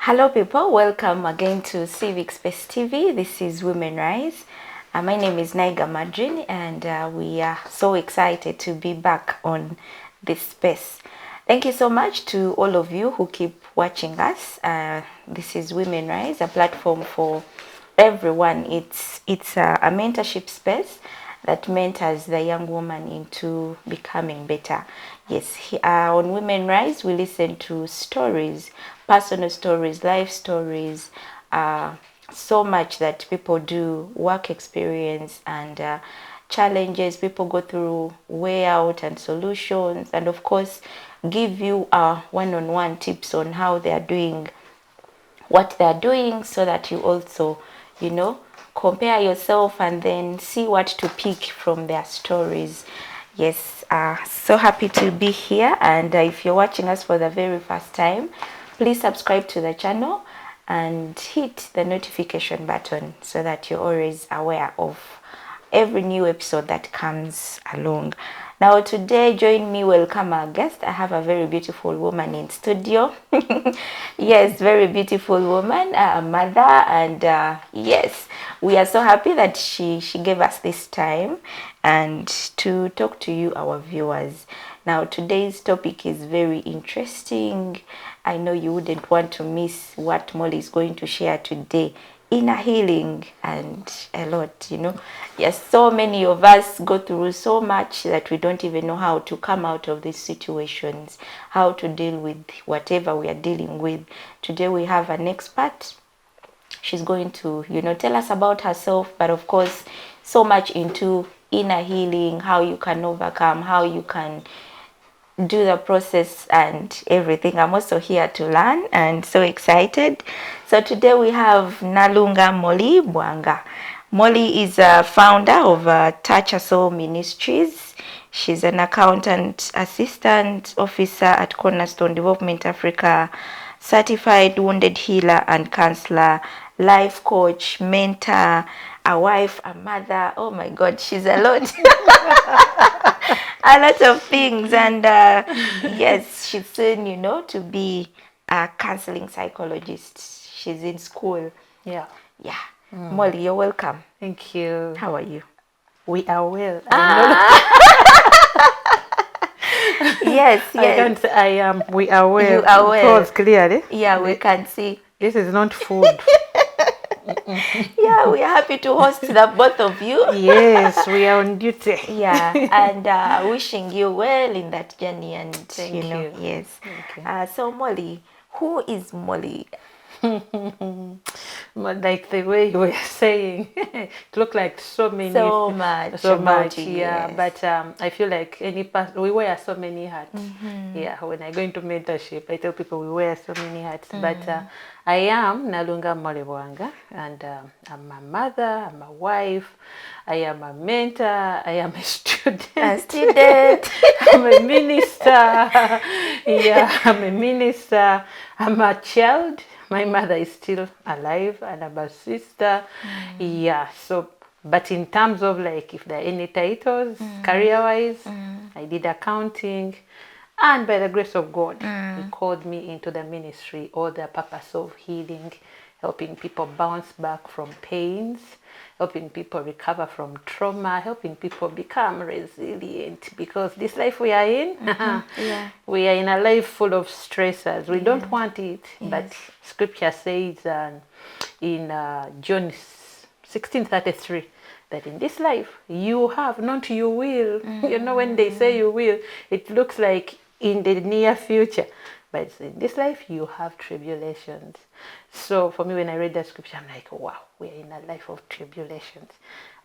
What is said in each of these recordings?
Hello people, welcome again to Civic Space TV. This is Women Rise. My name is Naiga Madrin and we are so excited to be back on this space. Thank you so much to all of you who keep watching us. This is Women Rise, a platform for everyone. It's a mentorship space that mentors the young woman into becoming better. Yes, on Women Rise, we listen to stories, personal stories, life stories, so much that people do, work experience and challenges people go through, way out and solutions, and of course, give you one-on-one tips on how they are doing what they're doing so that you also, compare yourself and then see what to pick from their stories. Yes, so happy to be here. And if you're watching us for the very first time, please subscribe to the channel and hit the notification button so that you're always aware of every new episode that comes along. Now today, join me, welcome our guest. I have a very beautiful woman in studio. Yes, very beautiful woman, a mother, and yes, we are so happy that she gave us this time and to talk to you, our viewers. Now today's topic is very interesting. I know you wouldn't want to miss what Molly is going to share today. Inner healing and a lot, Yes, so many of us go through so much that we don't even know how to come out of these situations, how to deal with whatever we are dealing with. Today we have an expert. She's going to, tell us about herself, but of course, so much into inner healing, how you can overcome, how you can do the process and everything. I'm also here to learn and so excited. So today we have Nalunga Molly Bwanga. Molly is a founder of Touch a Soul Ministries. She's an accountant assistant officer at Cornerstone Development Africa, certified wounded healer and counselor, life coach, mentor, a wife, a mother. Oh my God, she's a lot. A lot of things. And yes, she's soon, to be a counseling psychologist. She's in school. Yeah. Molly, you're welcome. Thank you. How are you? We are well. Yes, yes. I can't say I am. We are well. You are well. Pause clearly. Yeah, we can see. This is not food. Yeah, we are happy to host the both of you. Yes, we are on duty. Yeah, and wishing you well in that journey. And Thank you. Yes. Thank you. So Molly, who is Molly? But like the way you were saying, it looked like so many. So much. So much, yeah. yes. But I feel like any person, we wear so many hats. Yeah, when I go into mentorship, I tell people we wear so many hats. But I am Nalunga Molebwanga, and I'm a mother, I'm a wife, I am a mentor, I am a student. A student. I'm a minister. Yeah, I'm a minister. I'm a child. My mother is still alive, and I'm a sister. Yeah, so, but in terms of like if there are any titles, career-wise, I did accounting. And by the grace of God, He called me into the ministry or the purpose of healing, helping people bounce back from pains, helping people recover from trauma, helping people become resilient. Because this life we are in, Yeah. we are in a life full of stressors. We don't want it, but Scripture says in John 16:33, that in this life you have, not you will. When they say you will, it looks like in the near future, but in this life you have tribulations. So for me, when I read that scripture, I'm like, wow, we are in a life of tribulations,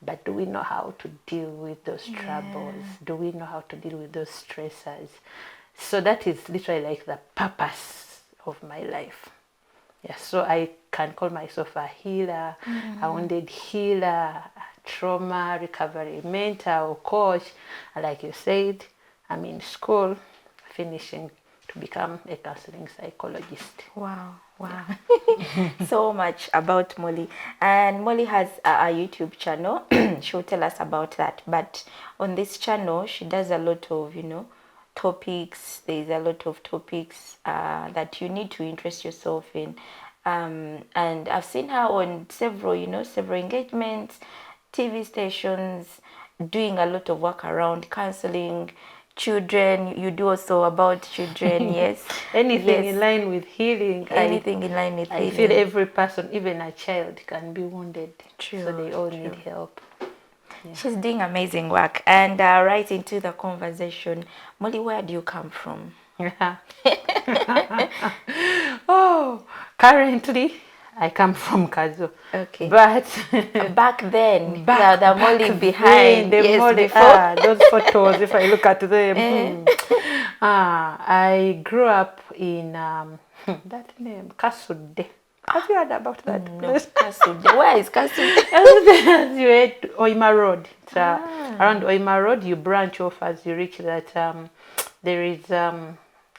but do we know how to deal with those troubles? Do we know how to deal with those stressors? So that is literally like the purpose of my life. Yeah, so I can call myself a healer, a wounded healer, a trauma recovery mentor or coach. And like you said, I'm in school, finishing to become a counseling psychologist. Wow. So much about Molly. And Molly has a YouTube channel. She'll tell us about that. But on this channel, she does a lot of, topics. There's a lot of topics that you need to interest yourself in. And I've seen her on several engagements, TV stations, doing a lot of work around counseling children. You do also about children, yes. Anything Yes. in line with healing. Anything in line with I healing. feel every person, even a child, can be wounded. True, So they all true. need help. She's doing amazing work. And right into the conversation, Molly, where do you come from? Oh, currently I come from Kazo. Okay. But Back then, back, the Molly back behind, then, the yes, Molly, before. those photos, if I look at them. I grew up in that name, Kasude. Have you heard about that place? No, Kasude. Where is Kasude? As you head Oima Road. It's, around Oima Road, you branch off as you reach that. There is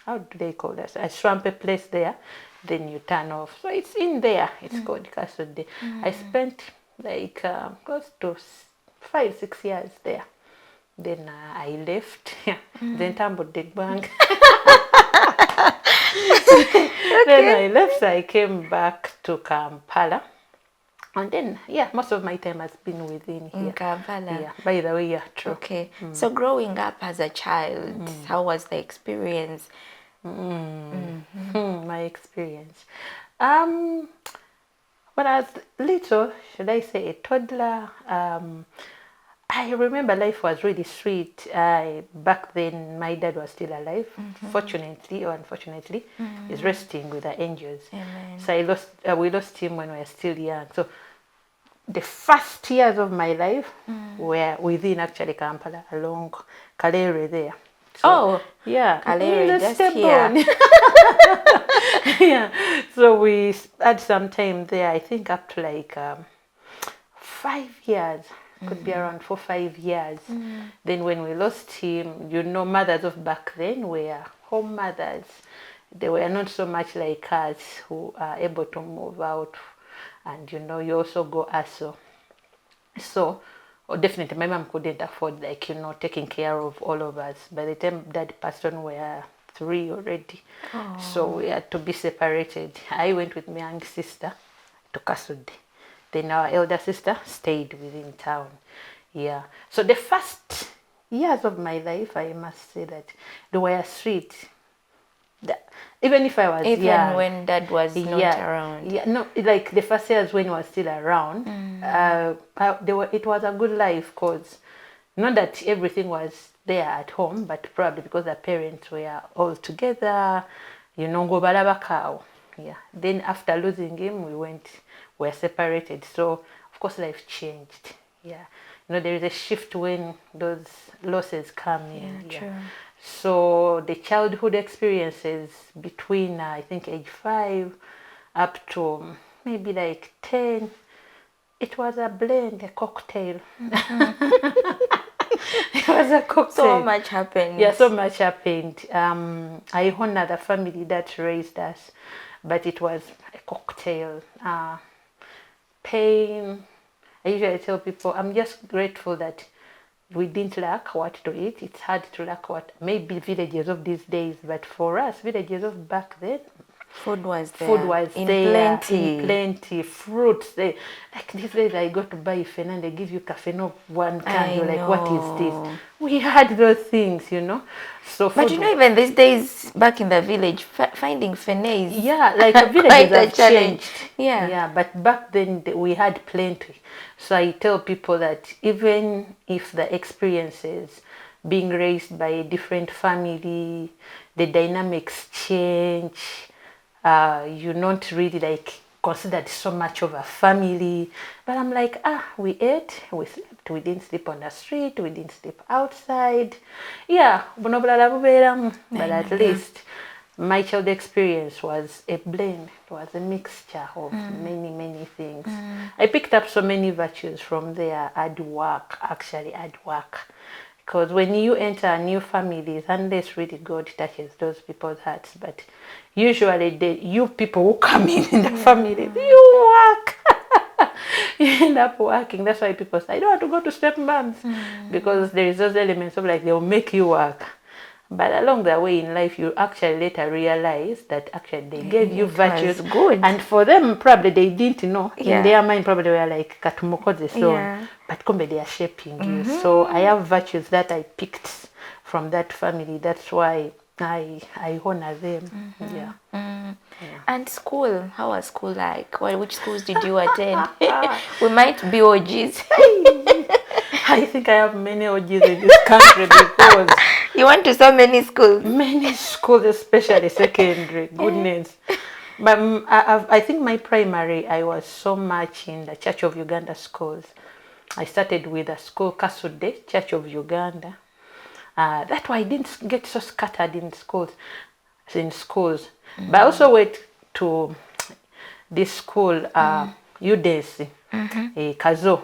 how do they call this? A swampy place there. Then you turn off. So it's in there. It's called Kasude. I spent like close to 5-6 years there. Then I left. Then tumbled the bank. Then I left. So I came back to Kampala. And then, most of my time has been within here. In Kampala. Yeah, by the way, true. Okay. So growing up as a child, how was the experience? My experience. When I was little, should I say a toddler, I remember life was really sweet. Back then, my dad was still alive. Fortunately or unfortunately, he's resting with the angels. Amen. So we lost him when we were still young. So the first years of my life were within actually Kampala, along Kalere there. So, yeah, Kalere, just here. Yeah, so we had some time there. I think up to like 5 years. Could be around 4-5 years. Then when we lost him, mothers of back then were home mothers. They were not so much like us who are able to move out, and you also go ASO. So definitely my mom couldn't afford taking care of all of us. By the time dad passed on, we were 3 already. So we had to be separated. I went with my young sister to Kasude. Then our elder sister stayed within town. Yeah. So the first years of my life, I must say that they were sweet. Even if I was young, When dad was not around. Yeah, no, like the first years when he was still around, it was a good life, because not that everything was there at home, but probably because the parents were all together, go balabakao. Yeah. Then after losing him, we were separated. So of course life changed. Yeah. There is a shift when those losses come in. Yeah, true. So the childhood experiences between I think age 5 up to maybe like 10, it was a blend, a cocktail. It was a cocktail. So much happened. Yeah, so much happened. I honor the family that raised us, but it was a cocktail. Pain. I usually tell people I'm just grateful that we didn't lack what to eat. It's hard to lack what maybe villages of these days, but for us, villages of back then, food was there. In plenty. Fruits. Like these days, I go to buy fena and they give you cafe, no one can. You're like, what is this? We had those things, So, but even these days, back in the village, finding fene is like the villages have changed. Yeah, but back then we had plenty. So I tell people that even if the experiences being raised by a different family, the dynamics change. You're not really considered so much of a family, but I'm like, we ate, we slept, we didn't sleep on the street, we didn't sleep outside. But at least my child experience was a blend. It was a mixture of many things. I picked up so many virtues from there. Hard work. Because when you enter a new family, unless really God touches those people's hearts, but usually you people who come in the family, you work. You end up working. That's why people say, I don't want to go to step moms, because there is those elements of they'll make you work. But along the way in life, you actually later realize that actually they gave you It virtues. was good. And for them, probably they didn't know. In Yeah. their mind, probably they were like, Katumukoze son. Yeah. But kumbe they are shaping you. So I have virtues that I picked from that family. That's why I honor them. Yeah. And school, how was school like? Which schools did you attend? We might be OGs. I think I have many OGs in this country because You went to so many schools. many schools, especially secondary, goodness. But I think my primary, I was so much in the Church of Uganda schools. I started with a school, Kasude, Church of Uganda. That's why I didn't get so scattered in schools. But I also went to this school, UDESI, Kazo,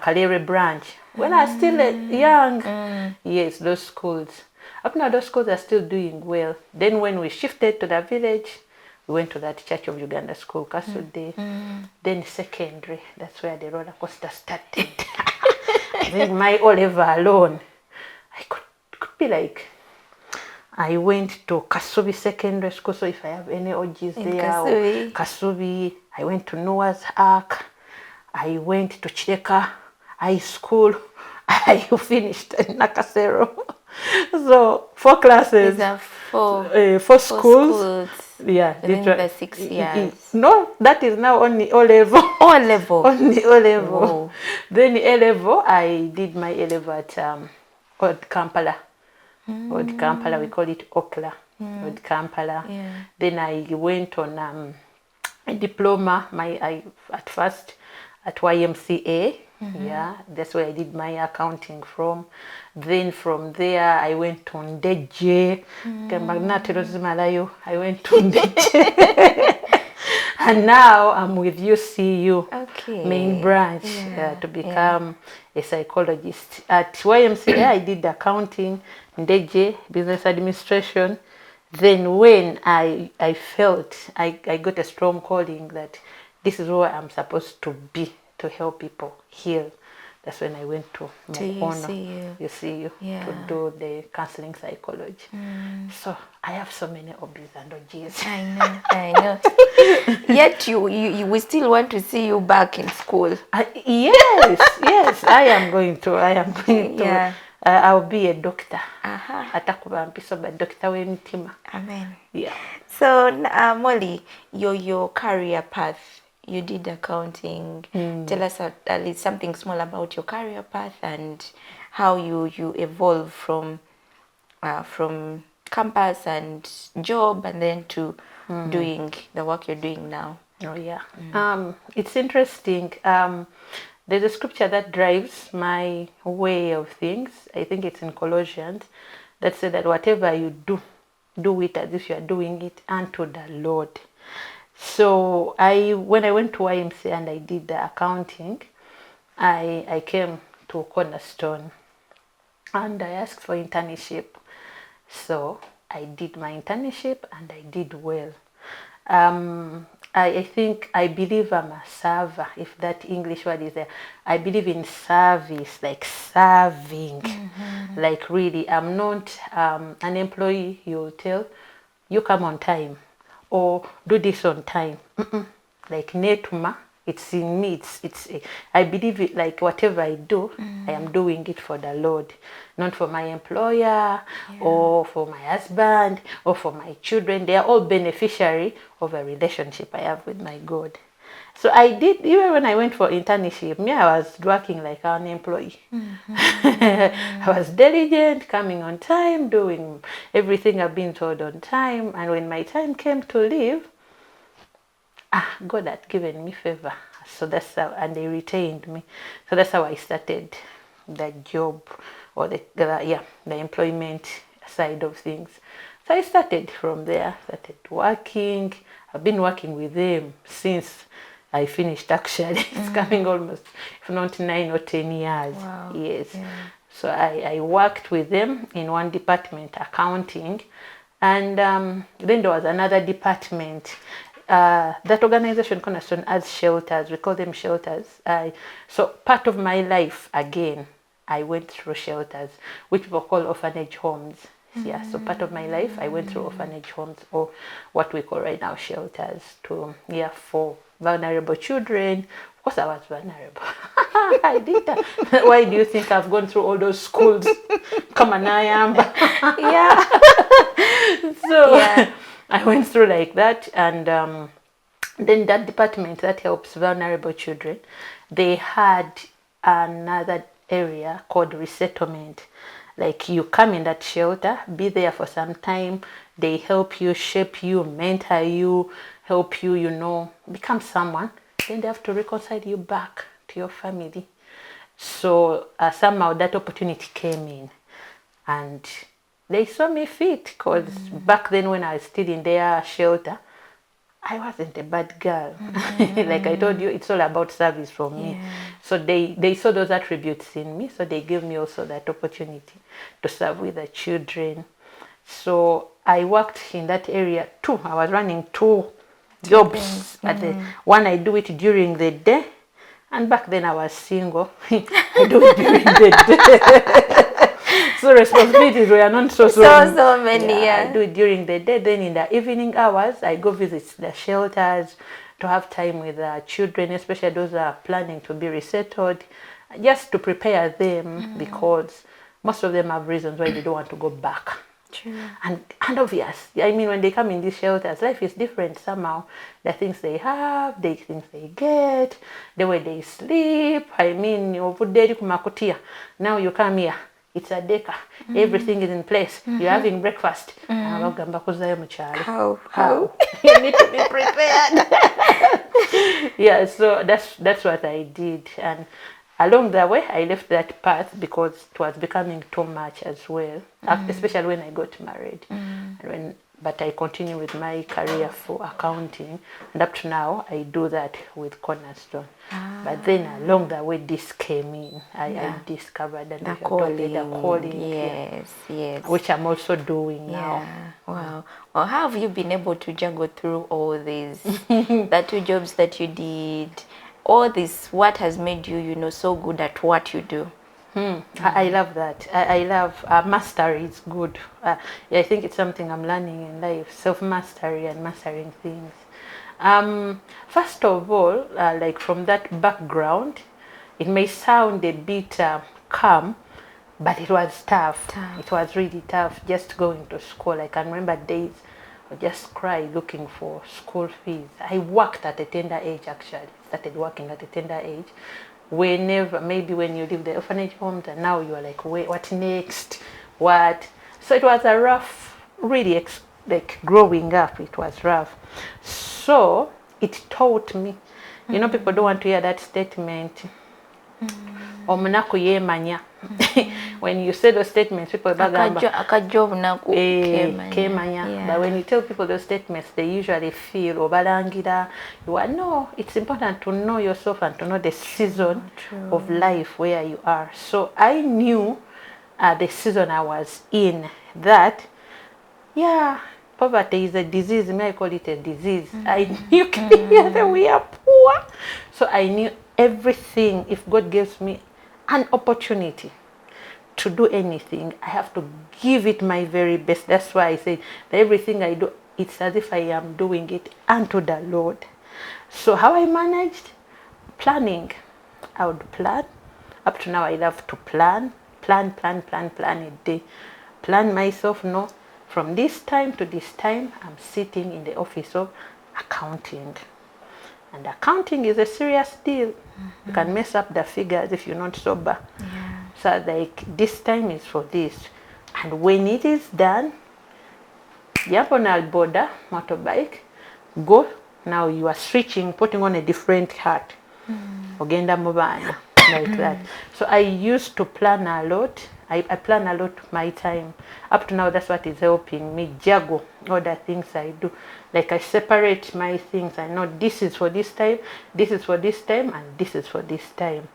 Kalere branch. When I was still young, yes, those schools. Up now, those schools are still doing well. Then when we shifted to the village, we went to that Church of Uganda school, Kasude. Then secondary, that's where the roller coaster started. I think my O-level alone, I could be like, I went to Kasubi Secondary School, so if I have any OGs In there, Kasubi. I went to Noah's Ark, I went to Chireka High School, I finished in Nakasero. So 4 classes, These are four 4 schools. Yeah, within the 6 years. No, that is now only O level. O level. Only O level. Whoa. Then A level, I did my A level at Old Kampala. Old Kampala, we call it Okla. Old Kampala. Yeah. Then I went on a diploma. At first at YMCA. Yeah, that's where I did my accounting from. Then from there I went to Ndeje. I went to Ndeje. And now I'm with UCU, main branch, to become a psychologist. At YMCA, I did accounting, Ndeje, business administration. Then when I felt I got a strong calling that this is where I'm supposed to be, to help people heal. That's when I went to UCU to do the counseling psychology. So I have so many hobbies and OGs. I know. Yet we still want to see you back in school. Yes, I am going to. Yeah. I'll be a doctor. Uh-huh. Doctor w'emitima. Amen. Yeah. So Molly, your career path, you did accounting. Tell us at least something small about your career path and how you evolve from campus and job and then to doing the work you're doing now. Oh yeah. It's interesting. There's a scripture that drives my way of things. I think it's in Colossians that said that whatever you do it as if you are doing it unto the Lord. So when I went to YMCA and I did the accounting, I came to Cornerstone and I asked for internship. So I did my internship and I did well. I believe I'm a server, if that English word is there. I believe in service, like serving. Like really, I'm not an employee you'll tell, you come on time or do this on time. Like netuma, it's in me. I believe it, like whatever I do, I am doing it for the Lord, not for my employer or for my husband or for my children. They are all beneficiary of a relationship I have with my God. So I did, even when I went for internship, I was working like an employee. I was diligent, coming on time, doing everything I've been told on time. And when my time came to leave, God had given me favor. So that's how, and they retained me. So that's how I started the job or the employment side of things. So I started from there, started working. I've been working with them since I finished actually. It's coming almost, if not 9 or 10 years. Wow. Yes. Yeah. So I worked with them in one department, accounting. And then there was another department. That organization, Cornerstone, has shelters. We call them shelters. So part of my life, again, I went through shelters, which people call orphanage homes. Yeah, so part of my life, I went through orphanage homes, or what we call right now shelters, to for vulnerable children. Of course, I was vulnerable. I did that. Why do you think I've gone through all those schools? Come on, I am. Yeah. So Yeah. I went through like that, and then that department that helps vulnerable children, they had another area called resettlement. Like, you come in that shelter, be there for some time, they help you, shape you, mentor you, help you, become someone. Then they have to reconcile you back to your family. So somehow that opportunity came in, and they saw me fit, because back then when I was still in their shelter, I wasn't a bad girl. Like I told you, it's all about service for me. Yeah. So they saw those attributes in me, so they gave me also that opportunity to serve with the children. So I worked in that area too. I was running two jobs. At the one, I do it during the day, and back then I was single. I do it during the day. So responsibilities were not So many, I yeah. do it during the day. Then in the evening hours, I go visit the shelters to have time with the children, especially those that are planning to be resettled, just to prepare them, because most of them have reasons why they don't want to go back. True. And obvious. I mean, when they come in these shelters, life is different somehow. The things they have, the things they get, the way they sleep. I mean, now you come here, it's a deca. Everything is in place. You're having breakfast. How? How? You need to be prepared. Yeah, so that's what I did. And along the way, I left that path because it was becoming too much as well, especially when I got married. But I continue with my career for accounting, and up to now, I do that with Cornerstone. But then along the way, this came in. I discovered that The calling. Yes, yes. which I'm also doing now. Yeah. Wow. Well, how have you been able to juggle through all these, the two jobs that you did, all this? What has made you, so good at what you do? I love that. I love mastery. It's good. Yeah, I think it's something I'm learning in life: self-mastery and mastering things. First of all, like from that background, it may sound a bit calm, but it was tough. It was really tough just going to school. I can remember days I just cry looking for school fees. I worked at a tender age, actually. Started working at a tender age. Whenever, maybe when you leave the orphanage homes, and now you are like, wait, what next? What? So it was a rough, really, like growing up, it was rough. So it taught me, people don't want to hear that statement. Omunaku yemanya. When you say those statements, people bagamba kemanya. But when you tell people those statements, they usually feel obalangira. No, it's important to know yourself and to know the season of life where you are. So I knew the season I was in, that poverty is a disease. May I call it a disease? I knew that we are poor. So I knew everything. If God gives me an opportunity to do anything, I have to give it my very best. That's why I say that everything I do, it's as if I am doing it unto the Lord. So how I managed? Planning. I would plan. Up to now, I love to plan a day. Plan myself, no. From this time to this time, I'm sitting in the office of accounting. And accounting is a serious deal. You can mess up the figures if you're not sober. So like, this time is for this. And when it is done, jump on a border, motorbike, go. Now you are switching, putting on a different hat. Ogenda mubana. Like that. So I used to plan a lot. I plan a lot my time. Up to now, that's what is helping me juggle all the things I do. Like, I separate my things. I know this is for this time, this is for this time, and this is for this time.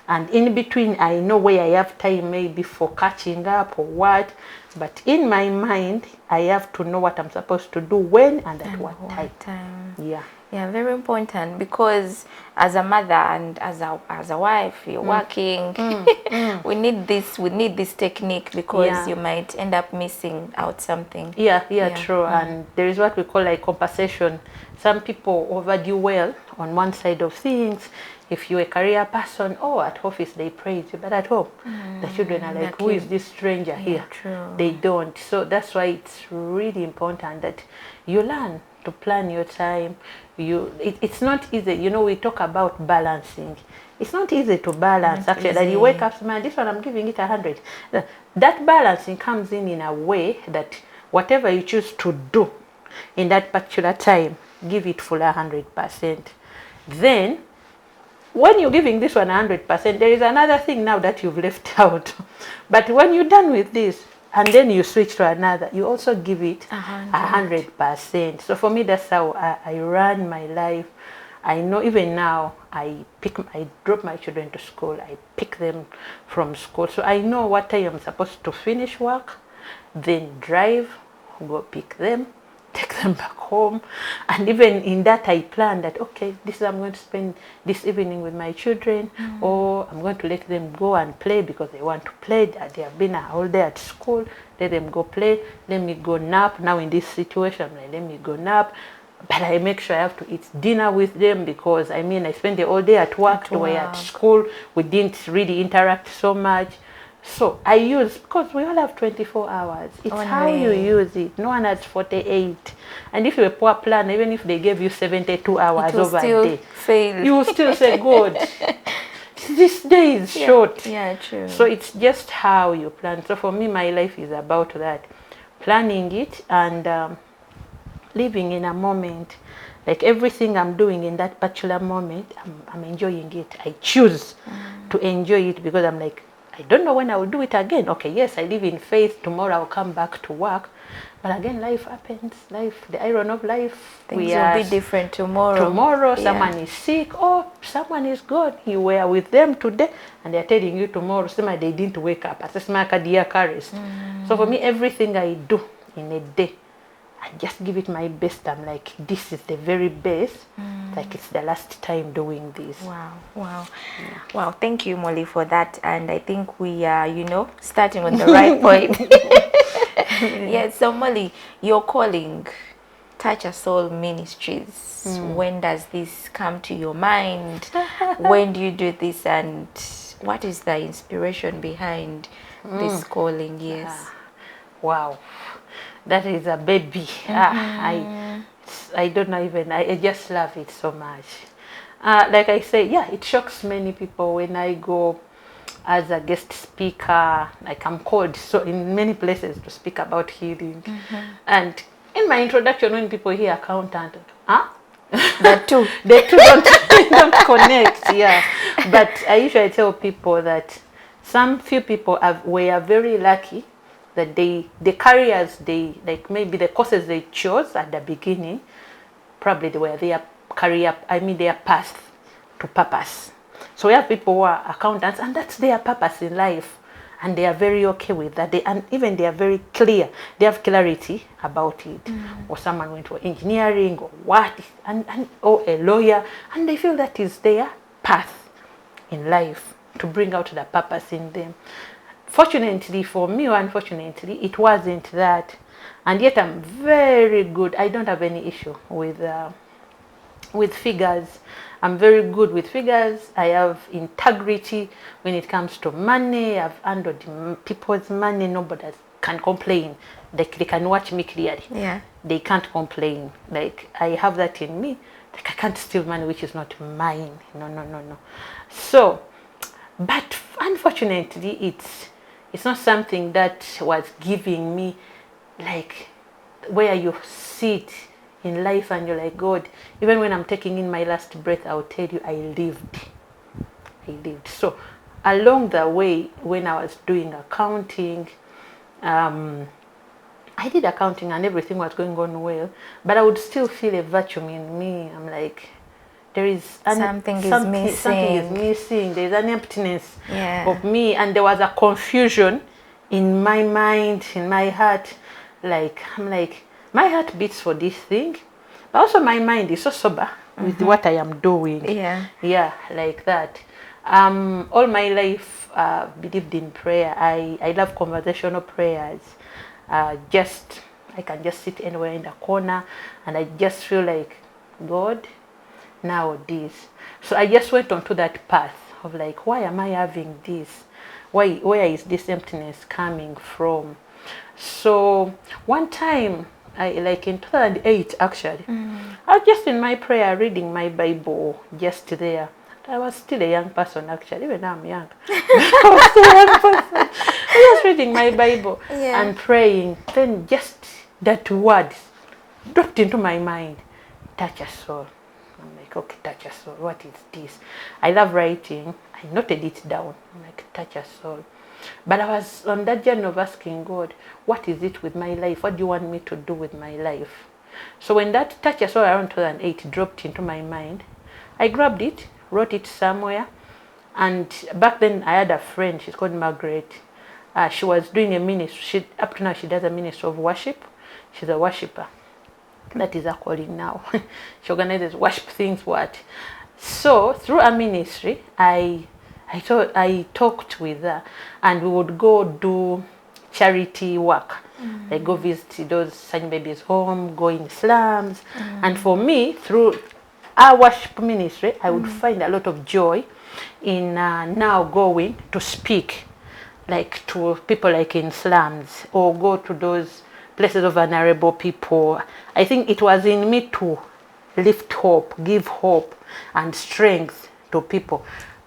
And in between, I know where I have time maybe for catching up or what. But in my mind, I have to know what I'm supposed to do when and at what time. Yeah. Yeah, very important, because as a mother and as a wife, you're working. We need this technique, because Yeah. you might end up missing out something. Yeah, true. And there is what we call like compensation. Some people overdo well on one side of things. If you're a career person, oh, at office they praise you, but at home, the children are like, who is this stranger here? True. They don't. So that's why it's really important that you learn to plan your time. It's not easy. You know, we talk about balancing. It's not easy to balance, Not actually. That you wake up, man, this one I'm giving it 100. That balancing comes in a way that whatever you choose to do in that particular time, give it full 100%. Then, when you're giving this one 100%, there is another thing now that you've left out. But when you're done with this, and then you switch to another, you also give it 100%. So for me, that's how I run my life. I know even now I drop my children to school. I pick them from school. So I know what time I'm supposed to finish work, then drive, go pick them, take them back home. And even in that, I plan that, okay, this is I'm going to spend this evening with my children, or I'm going to let them go and play because they want to play. They have been all day at school. Let them go play. Let me go nap. Now in this situation, let me go nap. But I make sure I have to eat dinner with them, because I mean, I spent the whole day at work. They were at school. We didn't really interact so much. So I use, because we all have 24 hours. It's how you use it. No one has 48. And if you're a poor planner, even if they gave you 72 hours over a day, fail. You will still say, God, this day is short. Yeah, true. So it's just how you plan. So for me, my life is about that. Planning it and living in a moment. Like everything I'm doing in that particular moment, I'm enjoying it. I choose to enjoy it, because I'm like, I don't know when I will do it again. Okay, yes, I live in faith. Tomorrow I'll come back to work. But again, life happens. Life, the iron of life. Things will be different tomorrow. Tomorrow, someone is sick. Oh, someone is gone. You were with them today, and they're telling you tomorrow, they didn't wake up. So for me, everything I do in a day, I just give it my best. I'm like, this is the very best. Like it's the last time doing this. Wow. Thank you, Molly, for that. And I think we are, starting on the right point. Yes. So Molly, your calling, Touch a Soul Ministries. When does this come to your mind? When do you do this, and what is the inspiration behind this calling? Yes. Wow. That is a baby. I don't know even. I just love it so much. Like I say, it shocks many people when I go as a guest speaker. Like I'm called so in many places to speak about healing. And in my introduction, when people hear accountant, The two don't connect. Yeah, but I usually tell people that some few people were very lucky that the careers maybe the courses they chose at the beginning, probably they were their career, their path to purpose. So we have people who are accountants, and that's their purpose in life, and they are very okay with that. They are very clear. They have clarity about it. Or someone went to engineering or what, or a lawyer, and they feel that is their path in life to bring out the purpose in them. Fortunately for me, or unfortunately, it wasn't that. And yet I'm very good. I don't have any issue with figures. I'm very good with figures. I have integrity when it comes to money. I've handled people's money. Nobody can complain. They can watch me clearly. Yeah. They can't complain. Like I have that in me. Like I can't steal money which is not mine. No. So, but unfortunately, it's not something that was giving me, like, where you sit in life and you're like, God, even when I'm taking in my last breath, I'll tell you I lived. So along the way, when I was doing accounting, I did accounting and everything was going on well, but I would still feel a vacuum in me. I'm like, there is something is missing. There's an emptiness of me, and there was a confusion in my mind, in my heart. Like I'm like, my heart beats for this thing, But also my mind is so sober with what I am doing. Yeah. Yeah, like that. All my life believed in prayer. I love conversational prayers. Just I can just sit anywhere in the corner and I just feel like, God, now this. So I just went onto that path of like, why am I having this? Where is this emptiness coming from? So one time, like in 2008 actually, I was just in my prayer reading my Bible just there. I was still a young person actually, even now I'm young. I was still a young person. I was reading my Bible Yeah. and praying. Then just that word dropped into my mind, touch a soul. I'm like, okay, touch a soul. What is this? I love writing. I noted it down. I'm like, touch a soul. But I was on that journey of asking God, what is it with my life? What do you want me to do with my life? So when that touch a soul around 2008 dropped into my mind, I grabbed it, wrote it somewhere. And back then I had a friend, she's called Margaret. She was doing a ministry. Up to now she does a ministry of worship. She's a worshiper. That is her calling now. She organizes worship things. So through a ministry, I talked with her, and we would go do charity work. Like go visit those Sunny Babies home, go in slums. And for me, through our worship ministry, I would find a lot of joy in now going to speak like to people like in slums or go to those places of vulnerable people. I think it was in me to lift hope, give hope and strength to people.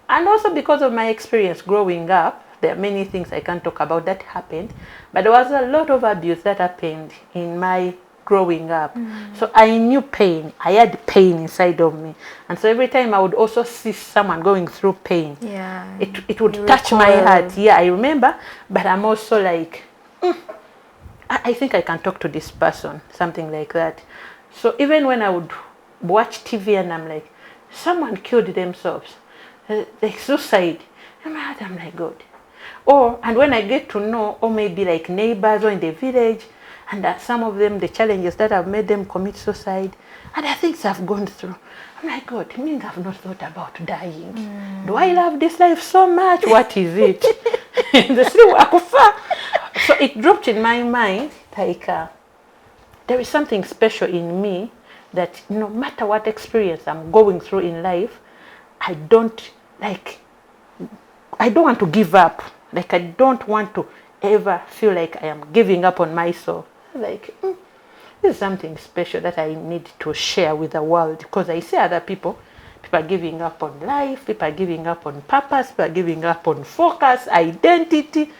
And also because of my experience growing up, there are many things I can't talk about that happened, but there was a lot of abuse that happened in my growing up. So I knew pain. I had pain inside of me. And so every time I would also see someone going through pain, Yeah. it would You touch my recoil. heart. Yeah, I remember, but I'm also like, I think I can talk to this person, something like that. So even when I would watch TV and I'm like, someone killed themselves, like suicide, in my heart I'm like, God. And when I get to know, or maybe like neighbors or in the village, and that some of them, the challenges that have made them commit suicide, and the things I've gone through, I'm like, God, it means I've not thought about dying. Do I love this life so much? What is it? The still wakufa. So it dropped in my mind, like there is something special in me that no matter what experience I'm going through in life, I don't want to give up. Like I don't want to ever feel like I am giving up on myself. Like this is something special that I need to share with the world, because I see other people are giving up on life, people are giving up on purpose, people are giving up on focus, identity.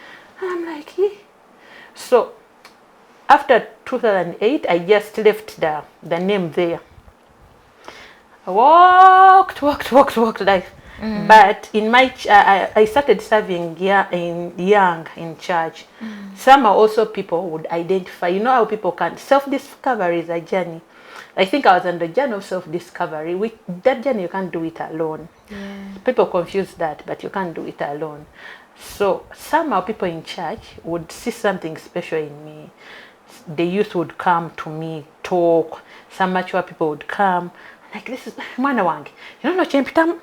And I'm like, eh. So after 2008, I just left the name there. I walked life. But in my I started serving young in church. Some are also people would identify. You know how people can self-discovery is a journey. I think I was on the journey of self-discovery. That journey you can't do it alone. Yeah. People confuse that, but you can't do it alone. So somehow people in church would see something special in me. The youth would come to me, talk. Some mature people would come. Like, this is mwana wange. You don't know chempitamu?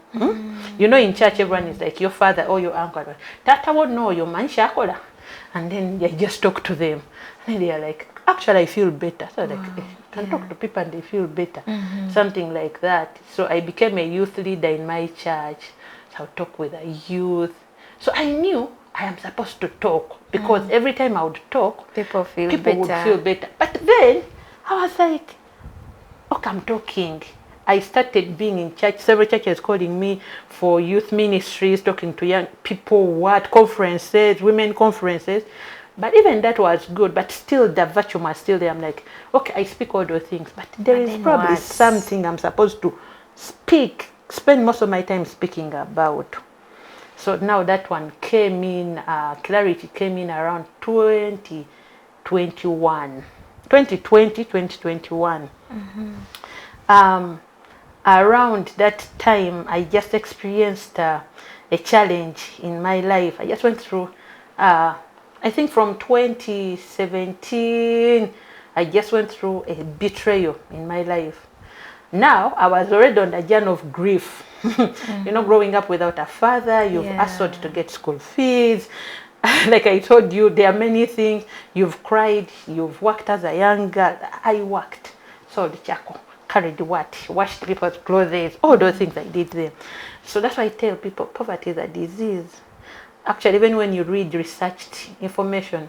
You know, in church everyone is like your father or your uncle. Tata would know your man shakola. And then you just talk to them. And then they are like, actually I feel better. So like, can talk to people and they feel better. Something like that. So I became a youth leader in my church. So I would talk with the youth. So I knew I am supposed to talk, because every time I would talk, People would better. feel better. But then I was like, okay, I'm talking. I started being in church, several churches calling me for youth ministries, talking to young people, conferences, women conferences. But even that was good, but still the virtue was still there. I'm like, okay, I speak all those things, but there But is then probably what? something I'm supposed to spend most of my time speaking about. So now that one came in, clarity came in around 2021. 2021. Around that time, I just experienced a challenge in my life. I just went through, I think from 2017, I just went through a betrayal in my life. Now I was already on the journey of grief. You know, growing up without a father, you've hustled to get school fees. Like I told you, there are many things. You've cried, you've worked as a young girl. I worked, sold charcoal, carried what, washed people's clothes, all those things I did there. So that's why I tell people poverty is a disease. Actually, even when you read researched information,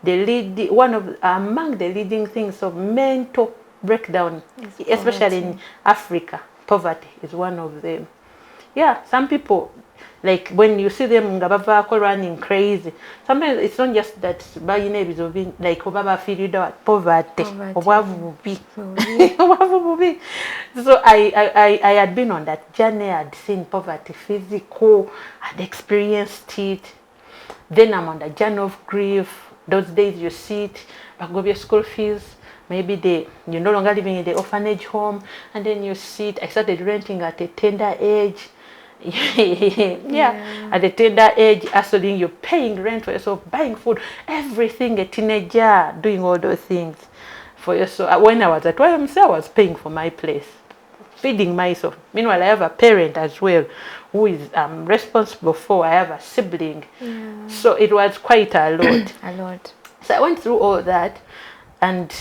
one of among the leading things of mental breakdown, especially in Africa, poverty is one of them. Yeah, some people, like when you see them running crazy, sometimes it's not just that buying like obaba feel poverty. So I had been on that journey. I'd seen poverty physical, I'd experienced it. Then I'm on the journey of grief. Those days you sit, back your school fees. Maybe you're no longer living in the orphanage home, and then you sit. I started renting at a tender age. At a tender age, hustling, you're paying rent for yourself, buying food, everything, a teenager, doing all those things for yourself. When I was at YMCA, I was paying for my place, feeding myself. Meanwhile, I have a parent as well who is responsible for. I have a sibling. So it was quite a lot. A lot. So I went through all that, and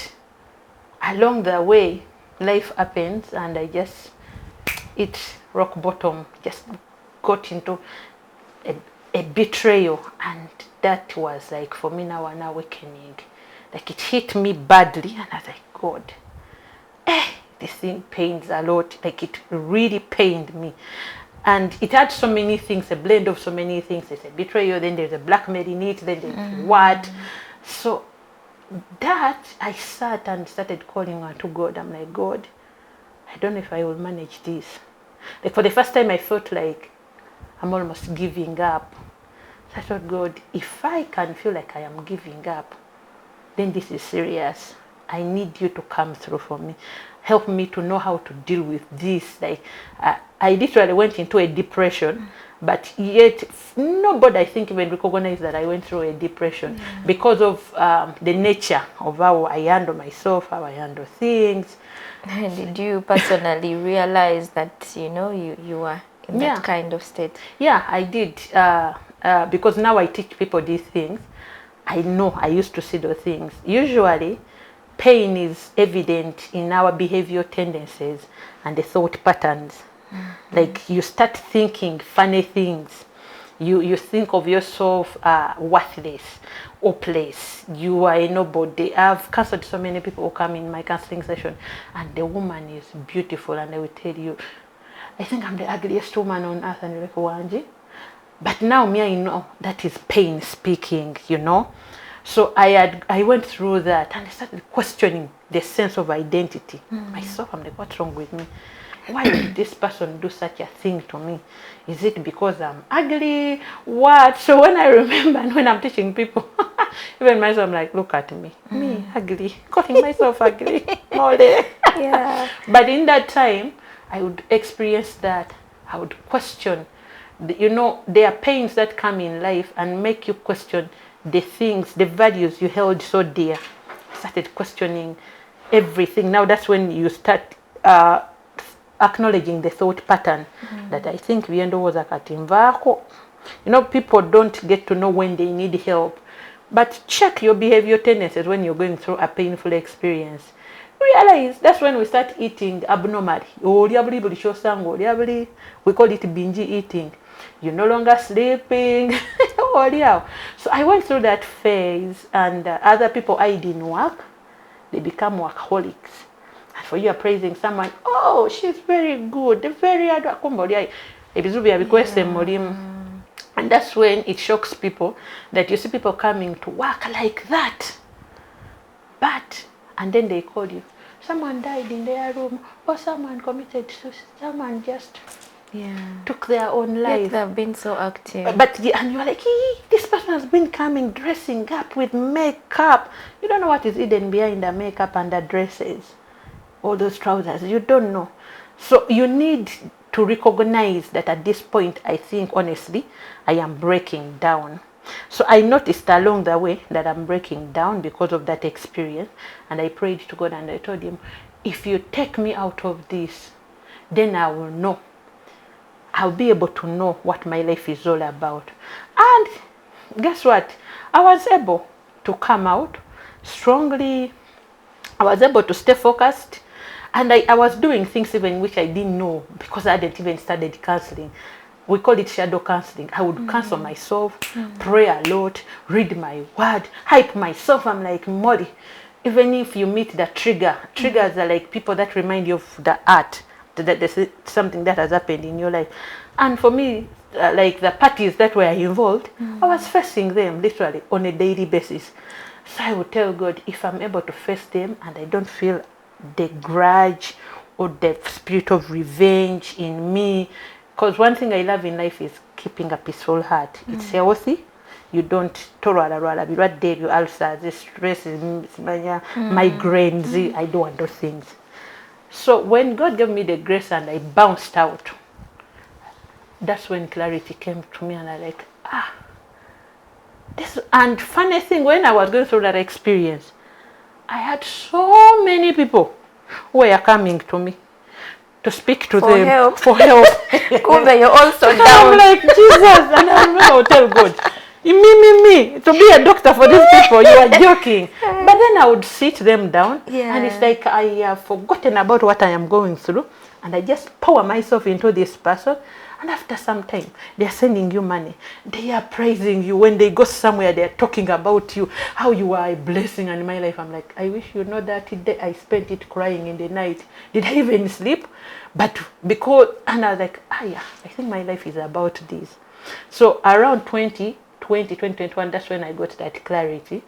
along the way, life happens, and I just rock bottom, just got into a betrayal, and that was like for me now an awakening. Like it hit me badly, and I was like, God, this thing pains a lot. Like it really pained me, and it had so many things, a blend of so many things. There's a betrayal, then there's a blackmail in it, then there's what. So that I sat and started calling out to God. I'm like, God, I don't know if I will manage this. Like for the first time, I felt like I'm almost giving up. So I thought, God, if I can feel like I am giving up, then this is serious. I need you to come through for me. Help me to know how to deal with this. Like I literally went into a depression, but yet nobody, I think, even recognized that I went through a depression because of the nature of how I handle myself, how I handle things. Did you personally realize that, you know, you are in that kind of state? Yeah, I did. Because now I teach people these things. I know I used to see those things. Usually, pain is evident in our behavioral tendencies and the thought patterns. Like you start thinking funny things. You think of yourself worthless, hopeless. You are a nobody. I've counseled so many people who come in my counseling session, and the woman is beautiful, and they will tell you, I think I'm the ugliest woman on earth, and you're like, Wanji. But now me, I know that is pain speaking, you know. So I went through that, and I started questioning the sense of identity. Myself, I'm like, what's wrong with me? Why did this person do such a thing to me? Is it because I'm ugly? What? So when I remember, and when I'm teaching people, even myself, I'm like, look at me. Me, ugly. Calling myself ugly. Yeah. But in that time, I would experience that. I would question. You know, there are pains that come in life and make you question the things, the values you held so dear. I started questioning everything. Now that's when you start acknowledging the thought pattern that I think Viendo was a katimvako. You know, people don't get to know when they need help. But check your behavior tendencies when you're going through a painful experience. Realize that's when we start eating abnormally. We call it binge eating. You're no longer sleeping. So I went through that phase, and other people I didn't work, they become workaholics. And for you are praising someone, oh, she's very good, very admirable. And that's when it shocks people that you see people coming to work like that. But, and then they call you, someone died in their room, or someone committed suicide, someone just took their own life. Yet they've been so active. But and you're like, this person has been coming, dressing up with makeup. You don't know what is hidden behind the makeup and the dresses, all those trousers. You don't know. So you need to recognize that at this point, I think, honestly, I am breaking down. So I noticed along the way that I'm breaking down because of that experience. And I prayed to God and I told him, if you take me out of this, then I will know. I'll be able to know what my life is all about. And guess what? I was able to come out strongly. I was able to stay focused. And I was doing things even which I didn't know because I hadn't even started counseling. We call it shadow counseling. I would counsel myself, pray a lot, read my word, hype myself. I'm like, Molly, even if you meet the triggers are like people that remind you of the art, that there's something that has happened in your life. And for me, like the parties that were involved, I was facing them literally on a daily basis. So I would tell God, if I'm able to face them and I don't feel the grudge or the spirit of revenge in me, because one thing I love in life is keeping a peaceful heart. It's healthy. You don't be right there, you ulcers, stress, migraines. I don't want those things. So when God gave me the grace and I bounced out, that's when clarity came to me, and I like, this. And funny thing, when I was going through that experience, I had so many people who were coming to me to speak to them help. for help. Kumbe, you're also And down. I'm like, Jesus, and I remember I would tell God, me, to be a doctor for these people, you are joking. But then I would sit them down, and it's like I have forgotten about what I am going through, and I just pour myself into this person. And after some time, they are sending you money. They are praising you. When they go somewhere, they are talking about you, how you are a blessing in my life. I'm like, I wish you know that day I spent it crying in the night. Did I even sleep? But because, and I was like, yeah, I think my life is about this. So around 2021, that's when I got that clarity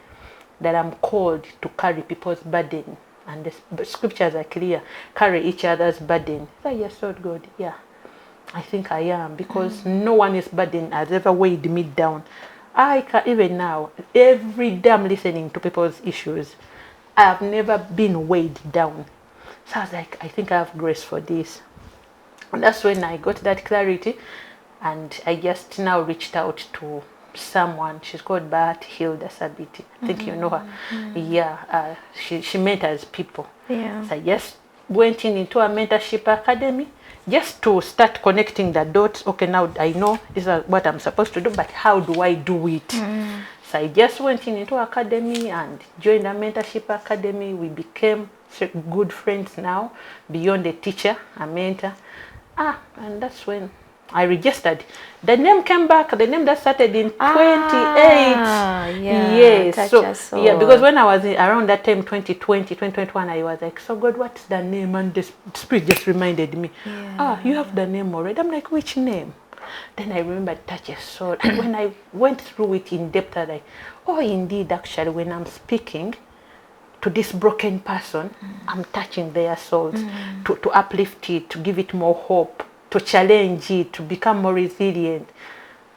that I'm called to carry people's burden. And the scriptures are clear. Carry each other's burden. So yes, Lord God, yeah. I think I am, because no one is burden has ever weighed me down. I can, even now, every day I'm listening to people's issues, I have never been weighed down. So I was like, I think I have grace for this. And that's when I got that clarity, and I just now reached out to someone. She's called Bat Hilda Sabiti. I think you know her. Yeah, she mentors people. Yeah. So I just went into a mentorship academy just to start connecting the dots. Okay, now I know this is what I'm supposed to do, but how do I do it? So I just went into academy and joined a mentorship academy. We became good friends now, beyond a teacher, a mentor. And that's when I registered. The name came back, the name that started in 28. Yes. So, yeah, because when I was around that time, 2020, 2021, I was like, so God, what's the name? And the Spirit just reminded me, you have the name already. I'm like, which name? Then I remembered Touch a Soul. And when I went through it in depth, I like, oh, indeed, actually, when I'm speaking to this broken person, I'm touching their souls, to uplift it, to give it more hope, to challenge it, to become more resilient.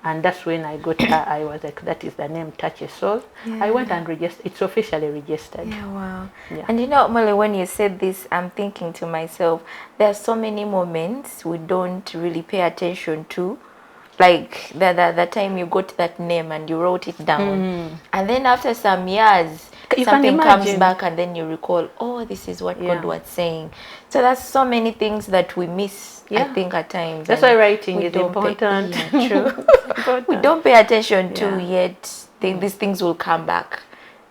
And that's when I got, I was like, that is the name, Touch a Soul. I went and registered. It's officially registered. Yeah, wow. Yeah. And you know, Molly, when you said this, I'm thinking to myself, there are so many moments we don't really pay attention to. Like the time you got that name and you wrote it down. And then after some years, something comes back and then you recall, oh, this is what God was saying. So that's so many things that we miss, I think, at times. That's why writing is important. True. We don't pay attention to yet. These things will come back